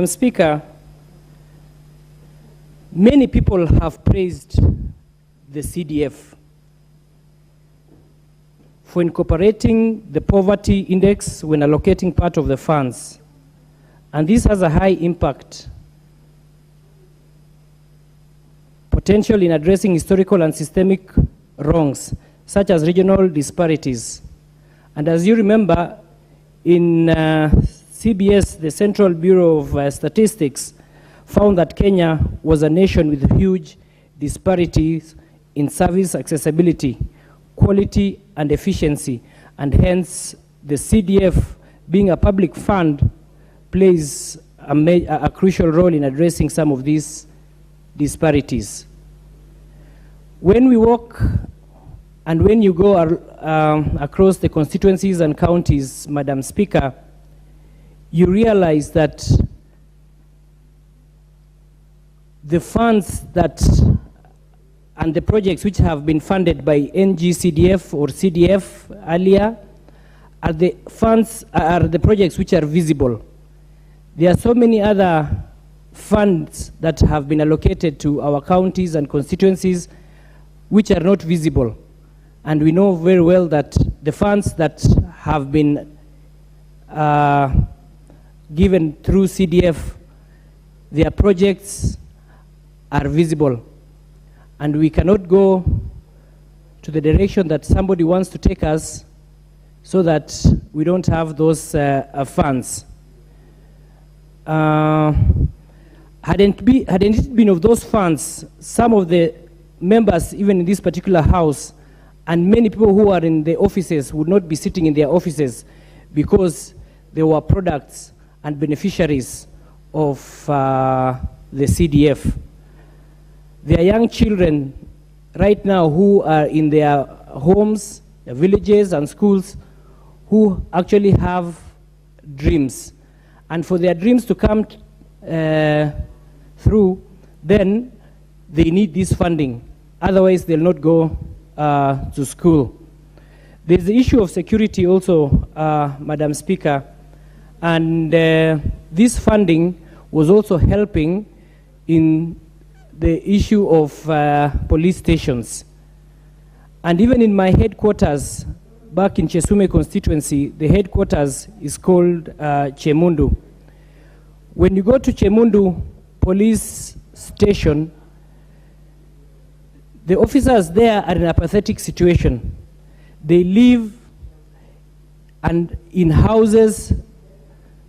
Speaker, many people have praised the CDF for incorporating the poverty index when allocating part of the funds. And this has a high impact potential in addressing historical and systemic wrongs, such as regional disparities. And as you remember, in CBS, the Central Bureau of Statistics found that Kenya was a nation with huge disparities in service accessibility, quality, and efficiency, and hence the CDF being a public fund, plays a crucial role in addressing some of these disparities. When we walk and when you go across the constituencies and counties, Madam Speaker, you realize that the funds that and the projects which have been funded by NG-CDF or CDF earlier are the funds, are the projects which are visible. There are so many other funds that have been allocated to our counties and constituencies which are not visible. And we know very well that the funds that have been given through CDF, their projects are visible. And we cannot go to the direction that somebody wants to take us so that we don't have those funds. Hadn't it been of those funds, some of the members, even in this particular house, and many people who are in the offices would not be sitting in their offices because they were products and beneficiaries of the CDF. There are young children right now who are in their homes, their villages and schools who actually have dreams. And for their dreams to come through, then they need this funding. Otherwise, they'll not go to school. There's the issue of security also, Madam Speaker, and this funding was also helping in the issue of police stations. And even in my headquarters, back in Chesume constituency, the headquarters is called Chemundu. When you go to Chemundu police station, the officers there are in a pathetic situation. They live in houses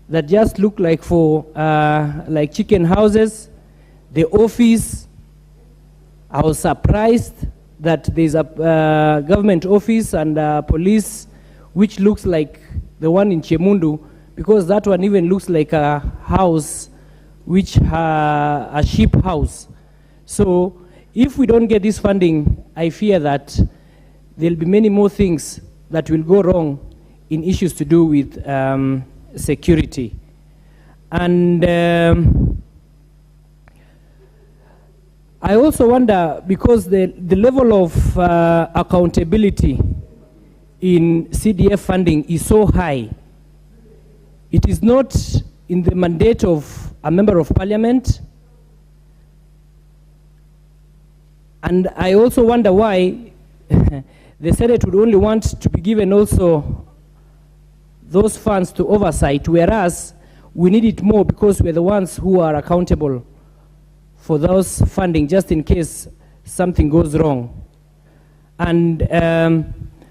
that just look like like chicken houses. The office, I was surprised that there's a government office and police which looks like the one in Chemundu, because that one even looks like a house, which a sheep house. So if we don't get this funding, I fear that there'll be many more things that will go wrong in issues to do with security. And I also wonder, because the level of accountability in CDF funding is so high, it is not in the mandate of a member of parliament. And I also wonder why the Senate would only want to be given also those funds to oversight, whereas we need it more because we're the ones who are accountable for those funding, just in case something goes wrong. And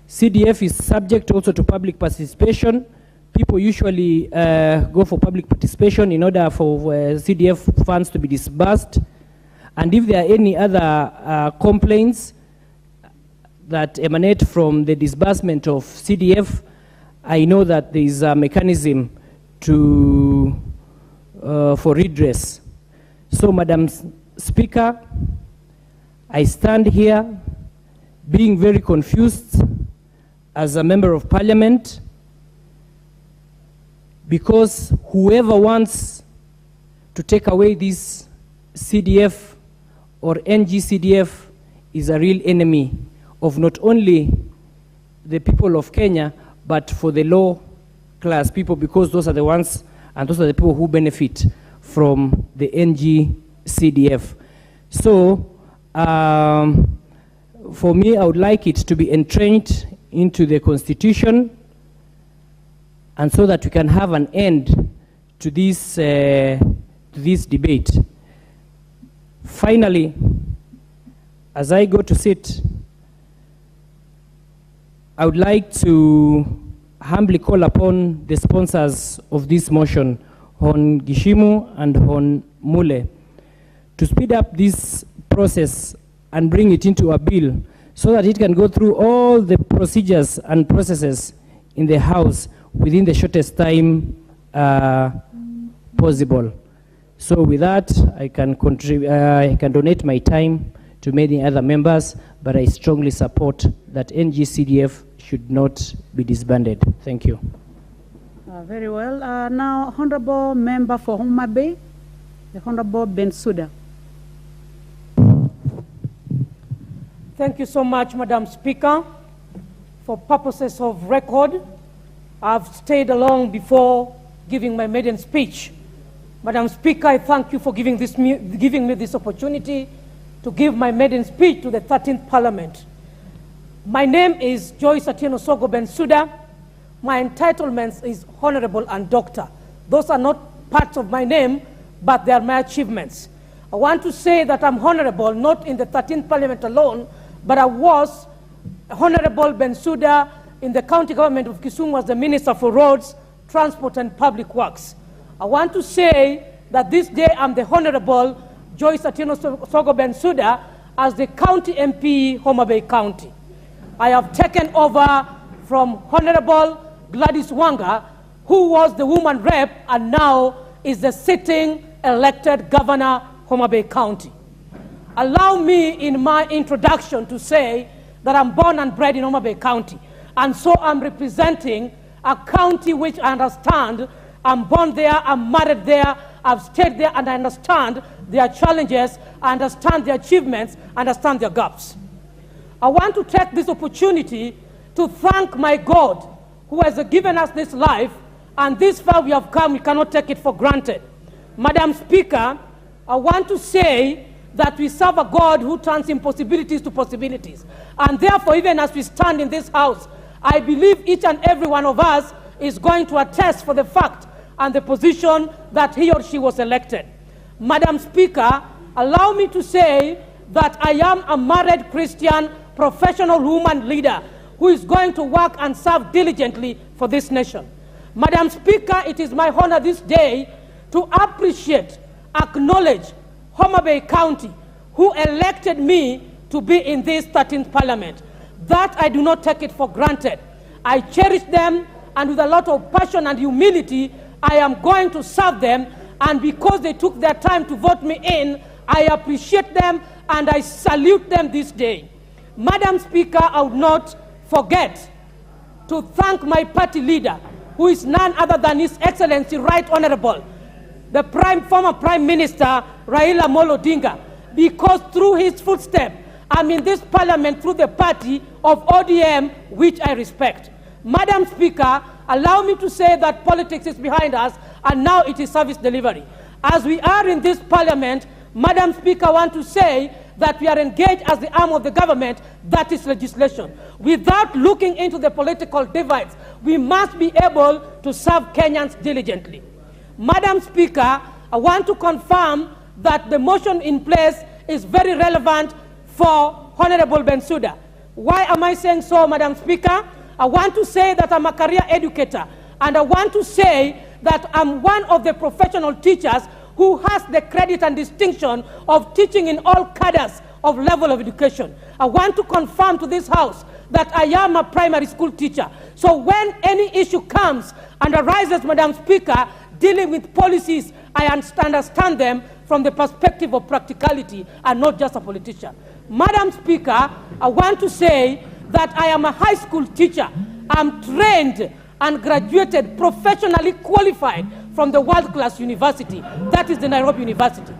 CDF is subject also to public participation. People usually go for public participation in order for CDF funds to be disbursed. And if there are any other complaints that emanate from the disbursement of CDF, I know that there is a mechanism for redress. So, Madam Speaker, I stand here being very confused as a member of parliament, because whoever wants to take away this CDF or NG-CDF is a real enemy of not only the people of Kenya, but for the low class people, because those are the ones and those are the people who benefit from the NG-CDF. So, for me, I would like it to be entrenched into the Constitution, and so that we can have an end to this debate. Finally, as I go to sit, I would like to humbly call upon the sponsors of this motion, Hon Gishimu and Hon Mule, to speed up this process and bring it into a bill so that it can go through all the procedures and processes in the House within the shortest time possible. So with that, I can donate my time to many other members, but I strongly support that NG-CDF should not be disbanded. Thank you. Very well. Now, Honorable Member for Homa Bay, the Honorable Bensouda. Thank you so much, Madam Speaker. For purposes of record, I've stayed along before giving my maiden speech. Madam Speaker, I thank you for giving me this opportunity to give my maiden speech to the 13th Parliament. My name is Joyce Atieno Sogo Bensouda. My entitlements is Honorable and Doctor. Those are not parts of my name, but they are my achievements. I want to say that I'm honorable, not in the 13th Parliament alone, but I was Honorable Bensouda in the County Government of Kisumu as the Minister for Roads, Transport and Public Works. I want to say that this day I'm the Honorable Joyce Atieno Sogo Bensouda as the County MP, Homa Bay County. I have taken over from Honorable Gladys Wanga, who was the woman rep and now is the sitting elected governor, Homa Bay County. Allow me in my introduction to say that I'm born and bred in Homa Bay County, and so I'm representing a county which I understand. I'm born there, I'm married there, I've stayed there, and I understand their challenges, I understand their achievements, I understand their gaps. I want to take this opportunity to thank my God who has given us this life, and this far we have come, we cannot take it for granted. Madam Speaker, I want to say that we serve a God who turns impossibilities to possibilities. And therefore, even as we stand in this house, I believe each and every one of us is going to attest for the fact and the position that he or she was elected. Madam Speaker, allow me to say that I am a married Christian professional woman leader who is going to work and serve diligently for this nation. Madam Speaker, it is my honor this day to appreciate, acknowledge Homa Bay County, who elected me to be in this 13th Parliament. That I do not take it for granted. I cherish them, and with a lot of passion and humility, I am going to serve them, and because they took their time to vote me in, I appreciate them and I salute them this day. Madam Speaker, I would not forget to thank my party leader, who is none other than His Excellency Right Honorable, the former Prime Minister, Raila Amolo Odinga, because through his footsteps, I'm in this Parliament through the party of ODM, which I respect. Madam Speaker, allow me to say that politics is behind us, and now it is service delivery. As we are in this Parliament, Madam Speaker, I want to say that we are engaged as the arm of the government, that is legislation. Without looking into the political divides, we must be able to serve Kenyans diligently. Madam Speaker, I want to confirm that the motion in place is very relevant for Honorable Bensouda. Why am I saying so, Madam Speaker? I want to say that I'm a career educator, and I want to say that I'm one of the professional teachers who has the credit and distinction of teaching in all cadres of level of education. I want to confirm to this House that I am a primary school teacher. So when any issue comes and arises, Madam Speaker, dealing with policies, I understand them from the perspective of practicality and not just a politician. Madam Speaker, I want to say that I am a high school teacher. I'm trained and graduated, professionally qualified from the world-class university, that is the Nairobi University.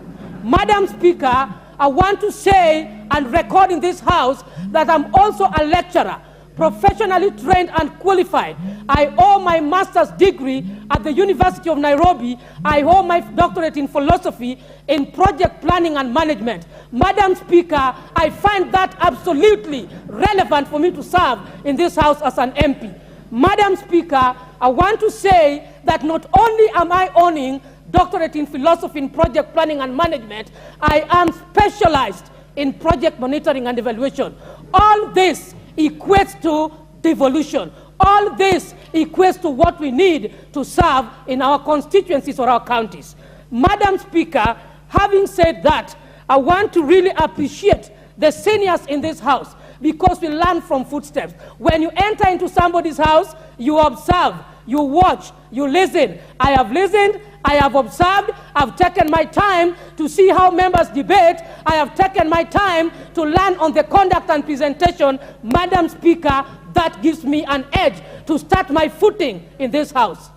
Madam Speaker, I want to say and record in this House that I'm also a lecturer, professionally trained and qualified. I owe my master's degree at the University of Nairobi. I owe my doctorate in philosophy in project planning and management. Madam Speaker, I find that absolutely relevant for me to serve in this House as an MP. Madam Speaker, I want to say that not only am I owning doctorate in philosophy in project planning and management, I am specialized in project monitoring and evaluation. All this equates to devolution. All this equates to what we need to serve in our constituencies or our counties. Madam Speaker, having said that, I want to really appreciate the seniors in this House, because we learn from footsteps. When you enter into somebody's house, you observe, you watch, you listen. I have listened, I have observed, I've taken my time to see how members debate. I have taken my time to learn on the conduct and presentation. Madam Speaker, that gives me an edge to start my footing in this House.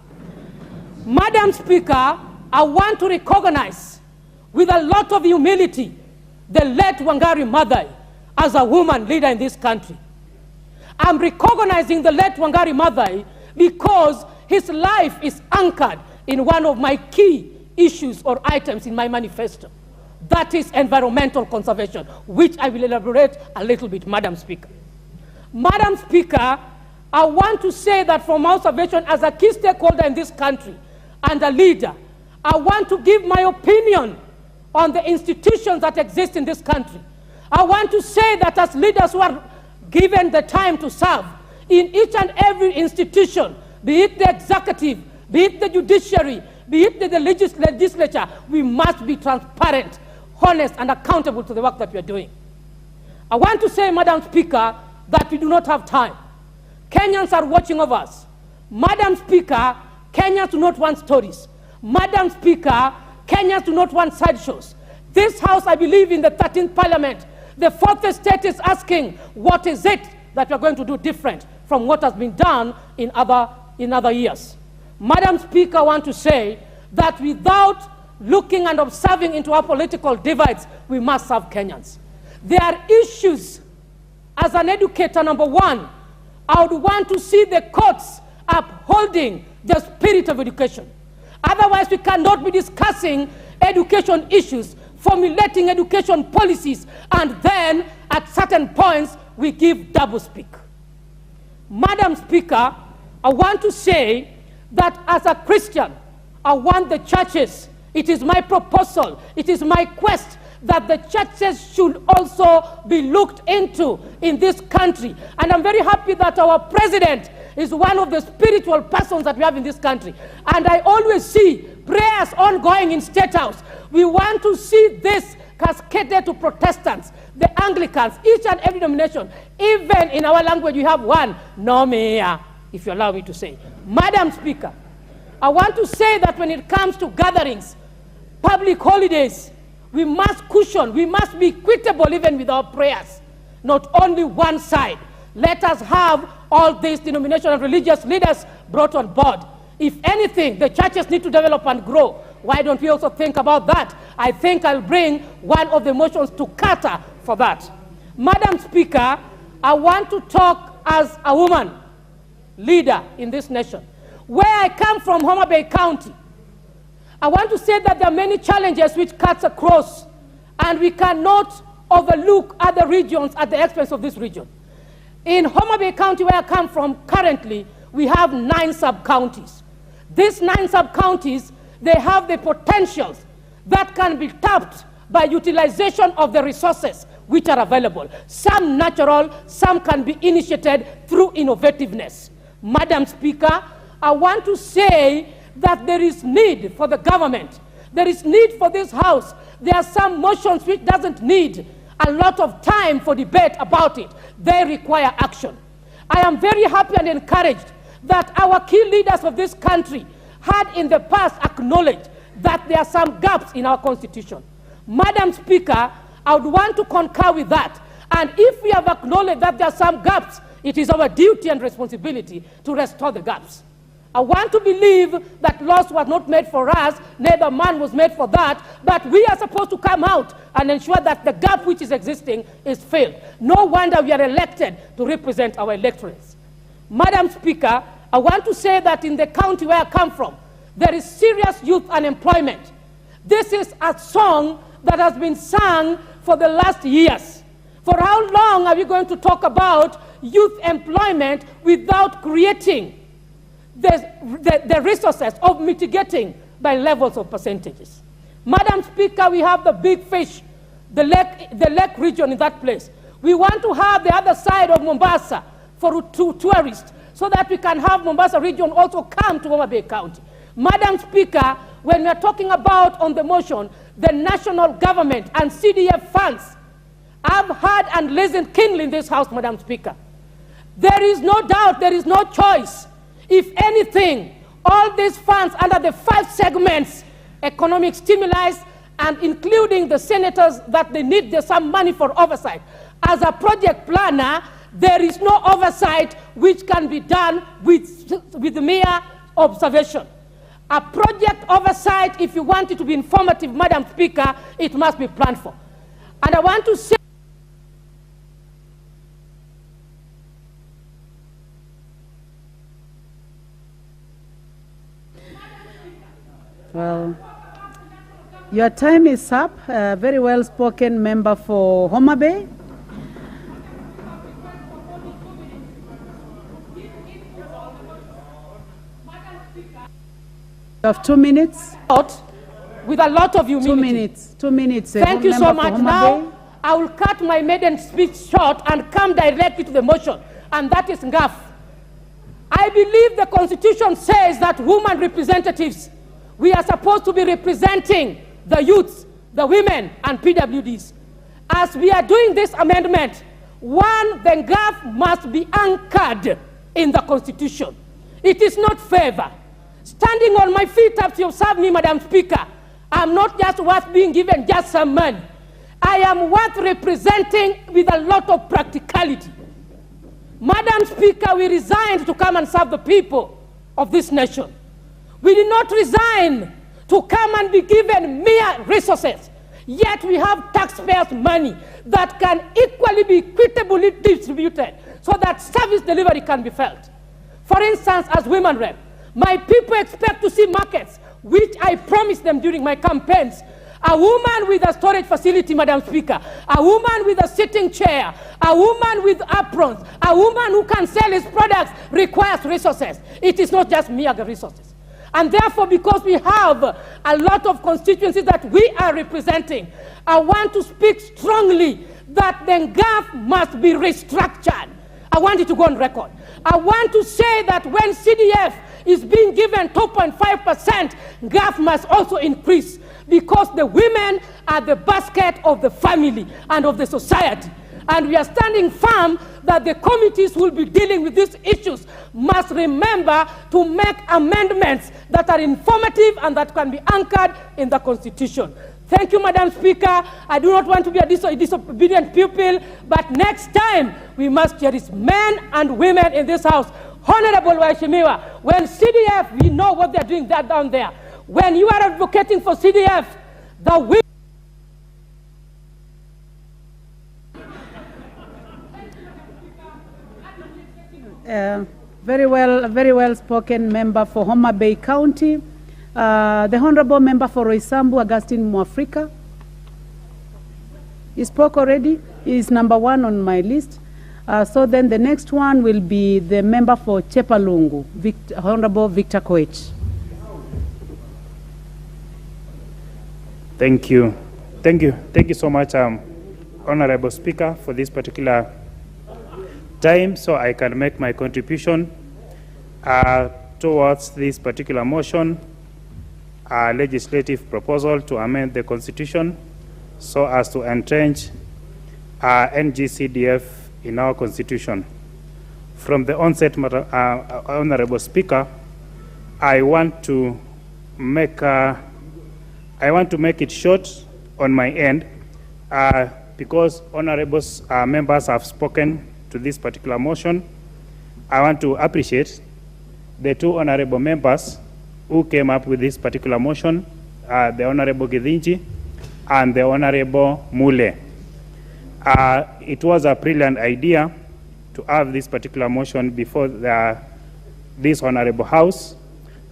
Madam Speaker, I want to recognize with a lot of humility the late Wangari Maathai as a woman leader in this country. I'm recognizing the late Wangari Maathai because his life is anchored in one of my key issues or items in my manifesto. That is environmental conservation, which I will elaborate a little bit, Madam Speaker. Madam Speaker, I want to say that from my observation as a key stakeholder in this country and a leader, I want to give my opinion on the institutions that exist in this country. I want to say that as leaders who are given the time to serve in each and every institution, be it the executive, be it the judiciary, be it the legislature, we must be transparent, honest, and accountable to the work that we are doing. I want to say, Madam Speaker, that we do not have time. Kenyans are watching over us. Madam Speaker, Kenyans do not want stories. Madam Speaker, Kenyans do not want sideshows. This House, I believe, in the 13th Parliament, the 4th estate is asking, what is it that we are going to do different from what has been done in other years? Madam Speaker, I want to say that without looking and observing into our political divides, we must serve Kenyans. There are issues. As an educator, number one, I would want to see the courts upholding the spirit of education. Otherwise, we cannot be discussing education issues, formulating education policies, and then at certain points, we give doublespeak. Madam Speaker, I want to say that as a Christian, I want the churches, it is my proposal, it is my quest that the churches should also be looked into in this country. And I'm very happy that our president is one of the spiritual persons that we have in this country. And I always see prayers ongoing in State House. We want to see this cascaded to Protestants, the Anglicans, each and every denomination. Even in our language, we have one, Nomea, if you allow me to say. Madam Speaker, I want to say that when it comes to gatherings, public holidays, we must cushion, we must be equitable even with our prayers, not only one side. Let us have all these denominational and religious leaders brought on board. If anything, the churches need to develop and grow. Why don't we also think about that? I think I'll bring one of the motions to cater for that. Madam Speaker, I want to talk as a woman leader in this nation. Where I come from, Homa Bay County, I want to say that there are many challenges which cuts across, and we cannot overlook other regions at the expense of this region. In Homa Bay County, where I come from currently, we have 9 sub-counties. These 9 sub-counties, they have the potentials that can be tapped by utilization of the resources which are available. Some natural, some can be initiated through innovativeness. Madam Speaker, I want to say that there is need for the government. There is need for this House. There are some motions which doesn't need a lot of time for debate about it. They require action. I am very happy and encouraged that our key leaders of this country had in the past acknowledged that there are some gaps in our Constitution. Madam Speaker, I would want to concur with that. And if we have acknowledged that there are some gaps, it is our duty and responsibility to restore the gaps. I want to believe that laws were not made for us, neither man was made for that, but we are supposed to come out and ensure that the gap which is existing is filled. No wonder we are elected to represent our electorates. Madam Speaker, I want to say that in the county where I come from, there is serious youth unemployment. This is a song that has been sung for the last years. For how long are we going to talk about youth employment without creating the resources of mitigating by levels of percentages? Madam Speaker, we have the big fish, the lake region in that place. We want to have the other side of Mombasa for tourists so that we can have Mombasa region also come to Homa Bay County. Madam Speaker, when we are talking about on the motion, the national government and CDF funds, I've heard and listened keenly in this House, Madam Speaker. There is no doubt, there is no choice. If anything, all these funds under the 5 segments, economic stimuli, and including the senators that they need some money for oversight. As a project planner, there is no oversight which can be done with mere observation. A project oversight, if you want it to be informative, Madam Speaker, it must be planned for. And I want to say, well, your time is up. Very well spoken member for Homa Bay. You have 2 minutes. With a lot of humility. 2 minutes. 2 minutes. Thank you so much. Now, I will cut my maiden speech short and come directly to the motion, and that is NGAF. I believe the Constitution says that women representatives, we are supposed to be representing the youths, the women, and PWDs. As we are doing this amendment, one, the NGAF must be anchored in the Constitution. It is not favor. Standing on my feet as you serve me, Madam Speaker, I'm not just worth being given just some money. I am worth representing with a lot of practicality. Madam Speaker, we resigned to come and serve the people of this nation. We did not resign to come and be given mere resources. Yet we have taxpayers' money that can equally be equitably distributed so that service delivery can be felt. For instance, as women rep, my people expect to see markets, which I promised them during my campaigns. A woman with a storage facility, Madam Speaker, a woman with a sitting chair, a woman with aprons, a woman who can sell his products requires resources. It is not just mere resources. And therefore, because we have a lot of constituencies that we are representing, I want to speak strongly that the NGAF must be restructured. I want it to go on record. I want to say that when CDF is being given 2.5%, NGAF must also increase, because the women are the basket of the family and of the society. And we are standing firm that the committees who will be dealing with these issues must remember to make amendments that are informative and that can be anchored in the Constitution. Thank you, Madam Speaker. I do not want to be a disobedient pupil, but next time we must cherish men and women in this House. Honorable Waheshimiwa, when CDF, we know what they're doing down there. When you are advocating for CDF, the women... Very well spoken member for Homa Bay County. The Honorable Member for Roysambu, Augustine Mwafrika. He spoke already. He is number 1 on my list. So then the next one will be the member for Chepalungu, Honorable Victor Koech. Thank you. Thank you so much, Honorable Speaker, for this particular time, so I can make my contribution towards this particular motion, legislative proposal to amend the Constitution so as to entrench NG-CDF in our Constitution. From the onset, Honorable Speaker, I want to make it short on my end because honorable members have spoken to this particular motion. I want to appreciate the 2 honorable members who came up with this particular motion, the Honorable Githinji and the Honorable Mule. It was a brilliant idea to have this particular motion before this honorable House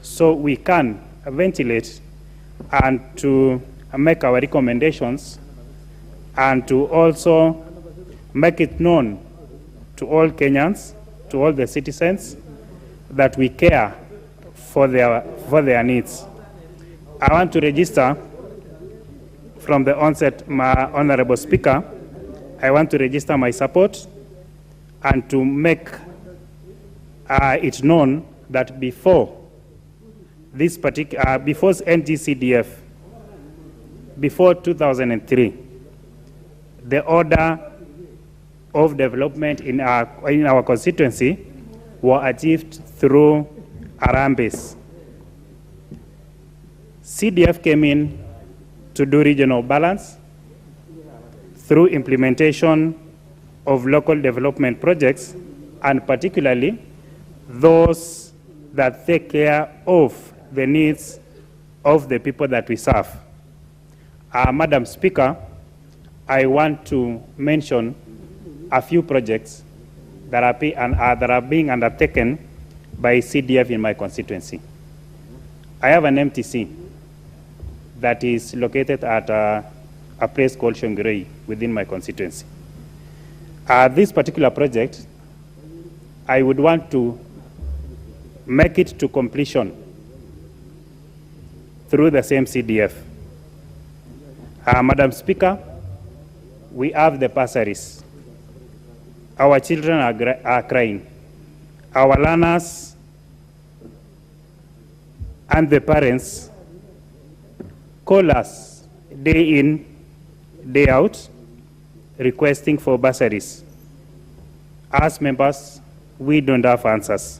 so we can ventilate and to make our recommendations and to also make it known to all Kenyans, to all the citizens, that we care for their needs. I want to register from the onset, my Honorable Speaker, I want to register my support and to make it known that before this particular, before NG-CDF, before 2003, the order of development in our constituency were achieved through harambees. CDF came in to do regional balance through implementation of local development projects, and particularly those that take care of the needs of the people that we serve. Madam Speaker, I want to mention a few projects that are being undertaken by CDF in my constituency. I have an MTC that is located at a place called Shongirei within my constituency. This particular project, I would want to make it to completion through the same CDF. Madam Speaker, we have the bursaries. Our children are crying. Our learners and the parents call us day in, day out, requesting for bursaries. As members, we don't have answers.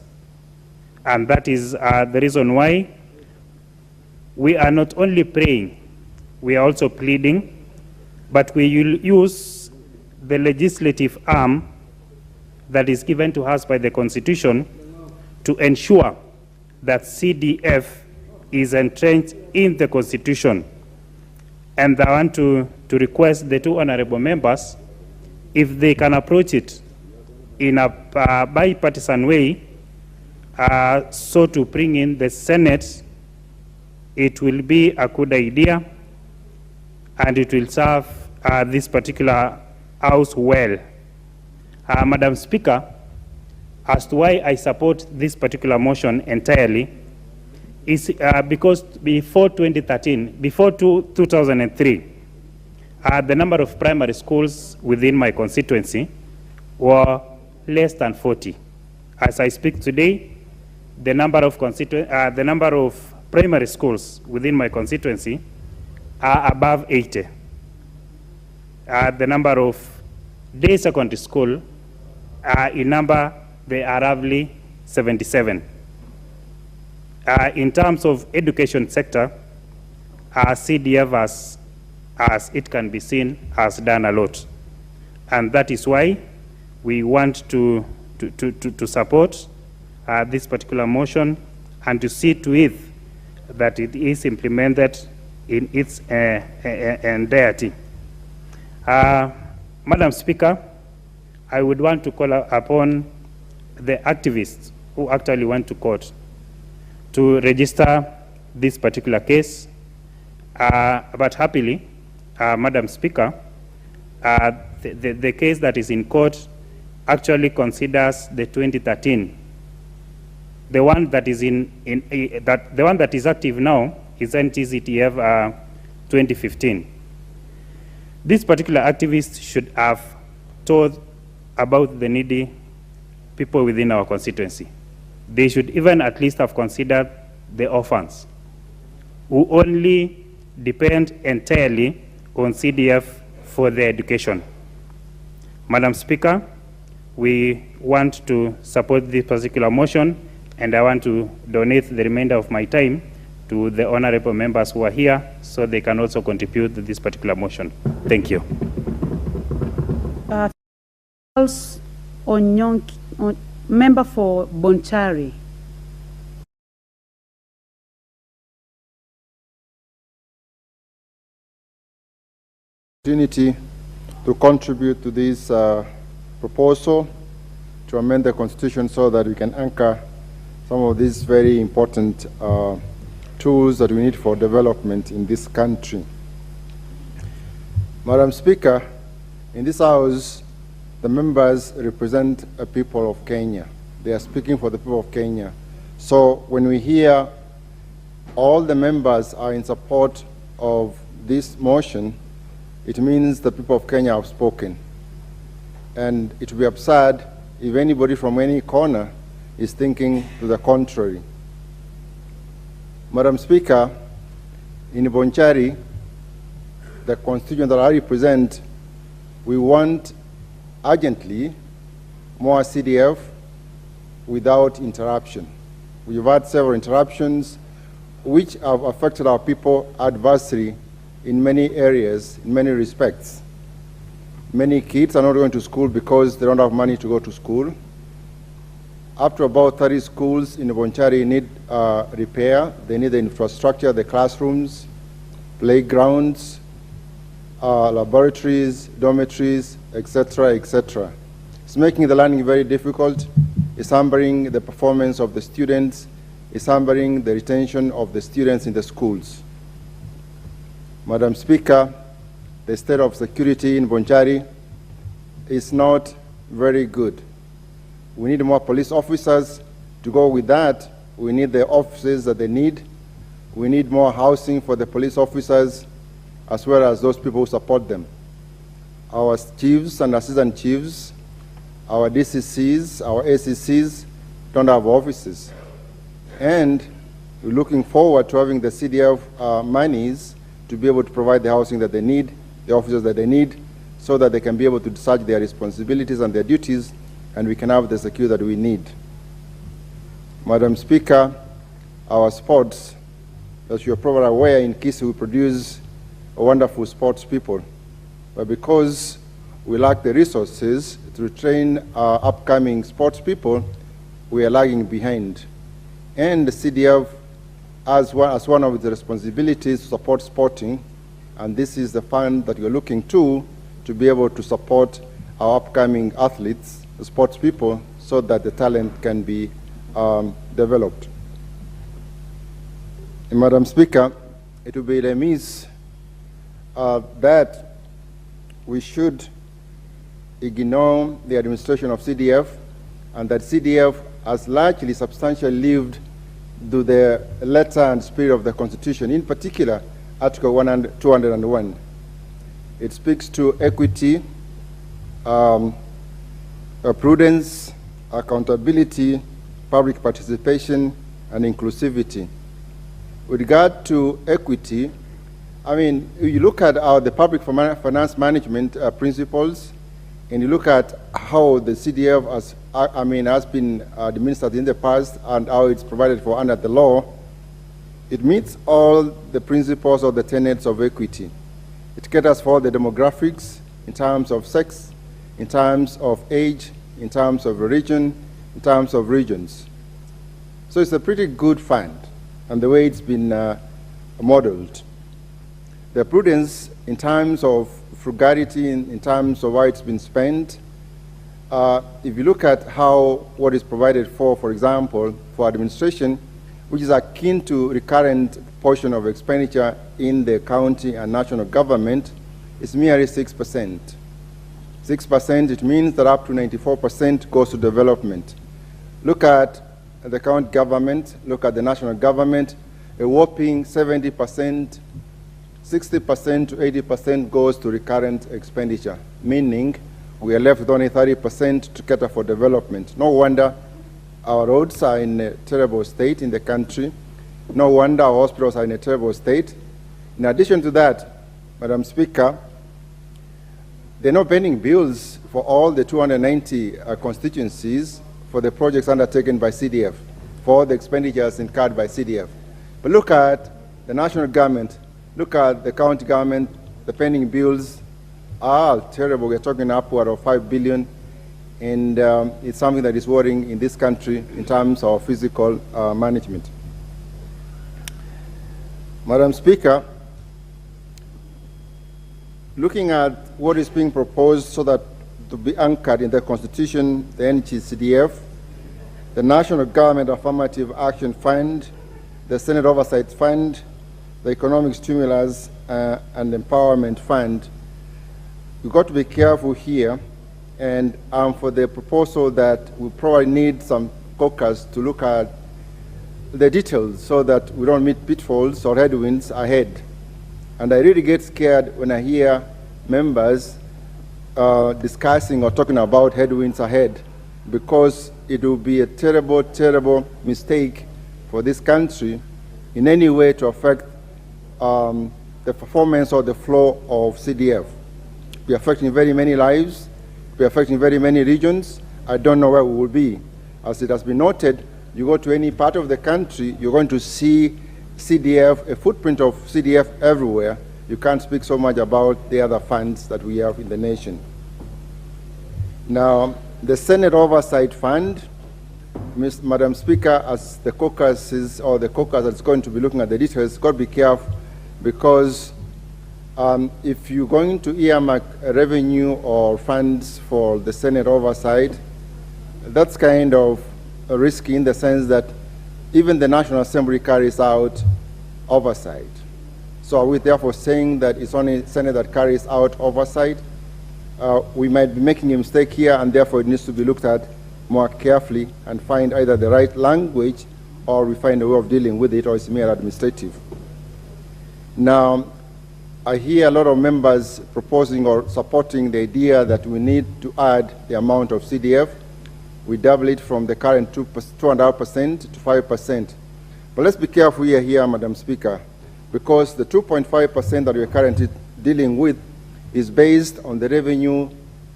And that is the reason why we are not only praying, we are also pleading, but we will use the legislative arm that is given to us by the Constitution to ensure that CDF is entrenched in the Constitution. And I want to request the two honorable members, if they can approach it in a bipartisan way, so to bring in the Senate, it will be a good idea, and it will serve this particular House well. Madam Speaker, as to why I support this particular motion entirely is because before 2013, before 2003, the number of primary schools within my constituency were less than 40. As I speak today, the number of primary schools within my constituency are above 80. The number of day secondary school in number, they are roughly 77. In terms of education sector, CDF, as it can be seen, has done a lot. And that is why we want to support this particular motion and to see to it that it is implemented in its entirety. Madam Speaker, I would want to call upon the activists who actually went to court to register this particular case. But happily, Madam Speaker, the case that is in court actually considers the 2013. The one that is the one that is active now is NG-CDF 2015. This particular activist should have told about the needy people within our constituency. They should even at least have considered the orphans who only depend entirely on CDF for their education. Madam Speaker, we want to support this particular motion, and I want to donate the remainder of my time to the honorable members who are here so they can also contribute to this particular motion. Thank you. Member for Bonchari. Opportunity to contribute to this proposal to amend the Constitution so that we can anchor some of these very important tools that we need for development in this country. Madam Speaker, in this House, the members represent a people of Kenya. They are speaking for the people of Kenya. So when we hear all the members are in support of this motion, it means the people of Kenya have spoken. And it would be absurd if anybody from any corner is thinking to the contrary. Madam Speaker, in Bonchari, the constituent that I represent, we want urgently more CDF without interruption. We've had several interruptions which have affected our people adversely in many areas, in many respects. Many kids are not going to school because they don't have money to go to school. Up to about 30 schools in Bonchari need repair. They need the infrastructure, the classrooms, playgrounds, laboratories, dormitories, etc., etc. It's making the learning very difficult. It's hampering the performance of the students. It's hampering the retention of the students in the schools. Madam Speaker, the state of security in Bonchari is not very good. We need more police officers. To go with that, we need the offices that they need. We need more housing for the police officers, as well as those people who support them. Our chiefs and assistant chiefs, our DCCs, our ACCs don't have offices. And we're looking forward to having the CDF monies to be able to provide the housing that they need, the officers that they need, so that they can be able to discharge their responsibilities and their duties, and we can have the security that we need. Madam Speaker, our sports, as you're probably aware, in Kisi we produce wonderful sports people. But because we lack the resources to train our upcoming sports people, we are lagging behind. And the CDF, as one of its responsibilities, to support sporting, and this is the fund that we're looking to be able to support our upcoming athletes, the sports people, so that the talent can be developed. And Madam Speaker, it will be remiss that we should ignore the administration of CDF, and that CDF has largely substantially lived to the letter and spirit of the Constitution, in particular Article 201. It speaks to equity, prudence, accountability, public participation, and inclusivity. With regard to equity, I mean, you look at the public finance management principles, and you look at how the CDF has been administered in the past and how it's provided for under the law, it meets all the principles of the tenets of equity. It caters for the demographics in terms of sex, in terms of age, in terms of religion, in terms of regions. So it's a pretty good fund, and the way it's been modeled. The prudence in terms of frugality, in terms of how it's been spent, if you look at what is provided for example, for administration, which is akin to recurrent portion of expenditure in the county and national government, is merely 6%. 6%, it means that up to 94% goes to development. Look at the county government, look at the national government, a whopping 70%, 60% to 80% goes to recurrent expenditure, meaning we are left with only 30% to cater for development. No wonder our roads are in a terrible state in the country. No wonder our hospitals are in a terrible state. In addition to that, Madam Speaker, there are no pending bills for all the 290 constituencies for the projects undertaken by CDF, for the expenditures incurred by CDF. But look at the national government, look at the county government, the pending bills are terrible. We're talking upward of 5 billion, and it's something that is worrying in this country in terms of physical management. Madam Speaker, looking at what is being proposed so that to be anchored in the Constitution, the NG-CDF, the National Government Affirmative Action Fund, the Senate Oversight Fund, the Economic Stimulus and Empowerment Fund, we've got to be careful here, and for the proposal that we probably need some caucus to look at the details so that we don't meet pitfalls or headwinds ahead. And I really get scared when I hear members discussing or talking about headwinds ahead, because it will be a terrible, terrible mistake for this country in any way to affect the performance or the flow of CDF. Be affecting very many lives, be affecting very many regions. I don't know where we will be. As it has been noted, you go to any part of the country, you're going to see CDF, a footprint of CDF everywhere. You can't speak so much about the other funds that we have in the nation. Now, the Senate Oversight Fund, Madam Speaker, as the caucus is, or the caucus that's going to be looking at the details, got to be careful, because if you're going to earmark revenue or funds for the Senate Oversight, that's kind of risky in the sense that even the National Assembly carries out oversight. So are we therefore saying that it's only Senate that carries out oversight? We might be making a mistake here, and therefore it needs to be looked at more carefully and find either the right language, or we find a way of dealing with it, or it's mere administrative. Now, I hear a lot of members proposing or supporting the idea that we need to add the amount of CDF. We double it from the current 2.5% to 5%. But let's be careful here, Madam Speaker, because the 2.5% that we are currently dealing with is based on the revenue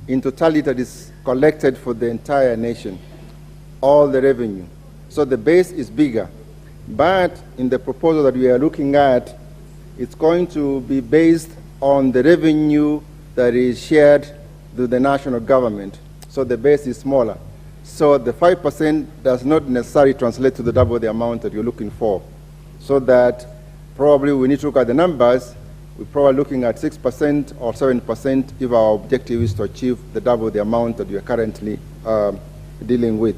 in totality that is collected for the entire nation, all the revenue. So the base is bigger. But in the proposal that we are looking at, it's going to be based on the revenue that is shared to the national government. So the base is smaller. So the 5% does not necessarily translate to the double the amount that you're looking for. So that probably we need to look at the numbers. We're probably looking at 6% or 7% if our objective is to achieve the double the amount that we are currently dealing with.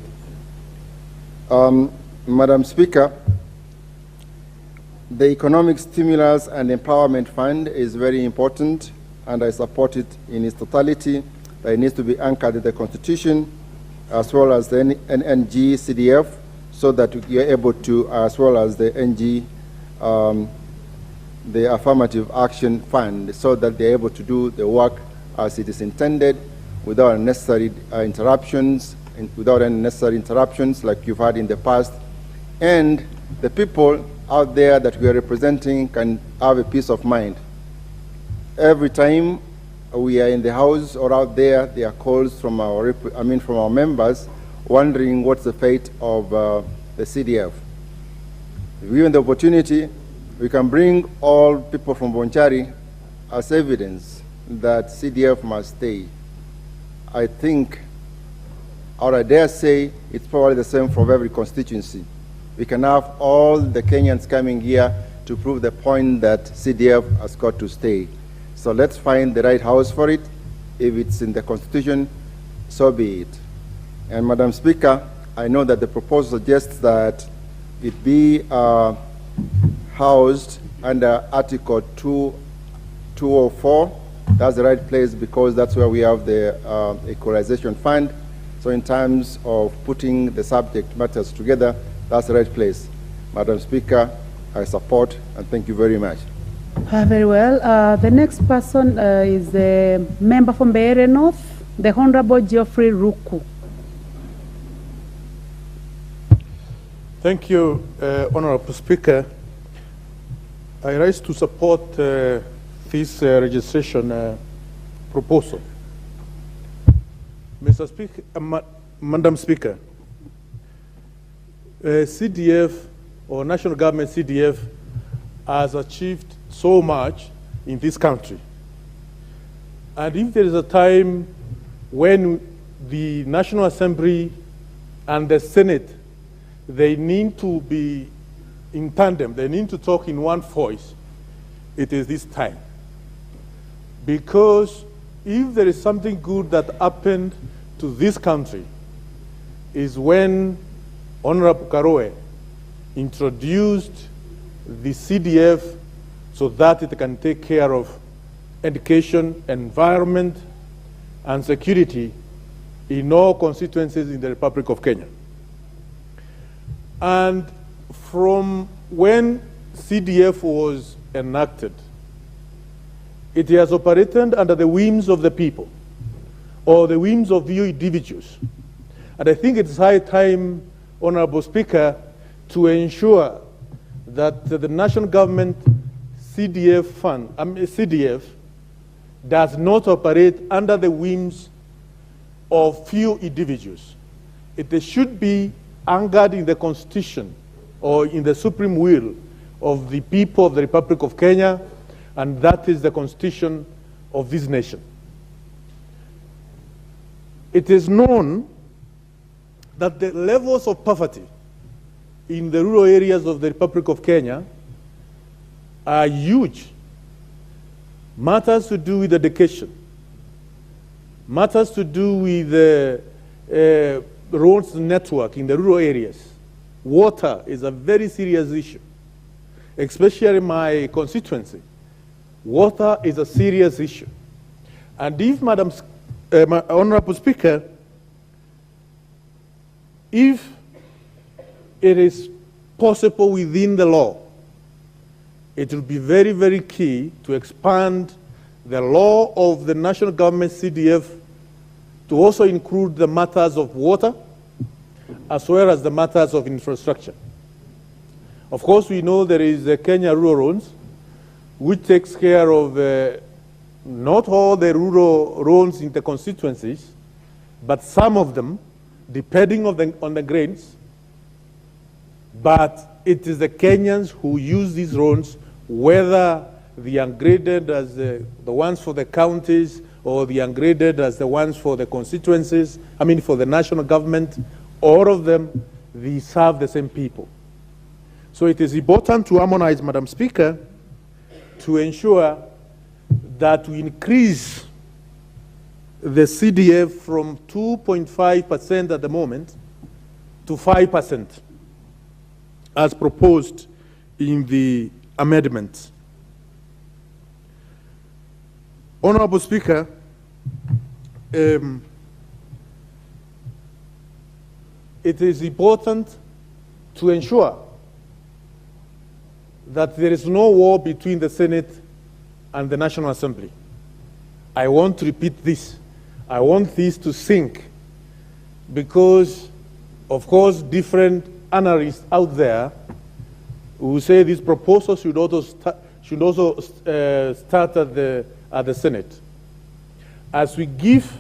Madam Speaker, the Economic Stimulus and Empowerment Fund is very important, and I support it in its totality. That it needs to be anchored in the Constitution, as well as the NG-CDF, so that we are able to, as well as the the Affirmative Action Fund, so that they're able to do the work as it is intended, without unnecessary interruptions, like you've had in the past. And the people out there that we are representing can have a peace of mind. Every time we are in the House or out there, there are calls from from our members wondering what's the fate of the CDF. If given the opportunity, we can bring all people from Bonchari as evidence that CDF must stay. I think, or I dare say, it's probably the same for every constituency. We can have all the Kenyans coming here to prove the point that CDF has got to stay. So let's find the right house for it. If it's in the Constitution, so be it. And Madam Speaker, I know that the proposal suggests that it be housed under Article 204. That's the right place, because that's where we have the equalization fund. So in terms of putting the subject matters together, that's the right place. Madam Speaker, I support, and thank you very much. Very well. The next person is the member from Mbeere North, the Honorable Geoffrey Ruku. Thank you, Honorable Speaker. I rise to support this registration proposal. Mr. Speaker, Madam Speaker, CDF, or national government CDF, has achieved so much in this country. And if there is a time when the National Assembly and the Senate, they need to be in tandem, they need to talk in one voice, it is this time. Because if there is something good that happened to this country, is when Honorable Karoe introduced the CDF so that it can take care of education, environment, and security in all constituencies in the Republic of Kenya. And from when CDF was enacted, it has operated under the whims of the people, or the whims of the individuals. And I think it's high time, Honorable Speaker, to ensure that the national government CDF fund, CDF, does not operate under the whims of few individuals. It should be anchored in the Constitution or in the supreme will of the people of the Republic of Kenya, and that is the Constitution of this nation. It is known that the levels of poverty in the rural areas of the Republic of Kenya are huge. Matters to do with education, matters to do with the roads network in the rural areas. Water is a very serious issue, especially in my constituency. Water is a serious issue. And if, my Honorable Speaker, if it is possible within the law, it will be very, very key to expand the law of the national government CDF to also include the matters of water as well as the matters of infrastructure. Of course, we know there is the Kenya Rural Roads, which takes care of not all the rural roads in the constituencies, but some of them, depending on the grades. But it is the Kenyans who use these roads, whether the ungraded as the ones for the counties or the ungraded as the ones for the constituencies, for the national government, all of them, they serve the same people. So it is important to harmonize, Madam Speaker, to ensure that we increase the CDF from 2.5% at the moment to 5% as proposed in the amendment. Honorable Speaker, it is important to ensure that there is no war between the Senate and the National Assembly. I want to repeat this. I want this to sink because, of course, different analysts out there who say this proposal should also start at the Senate. As we give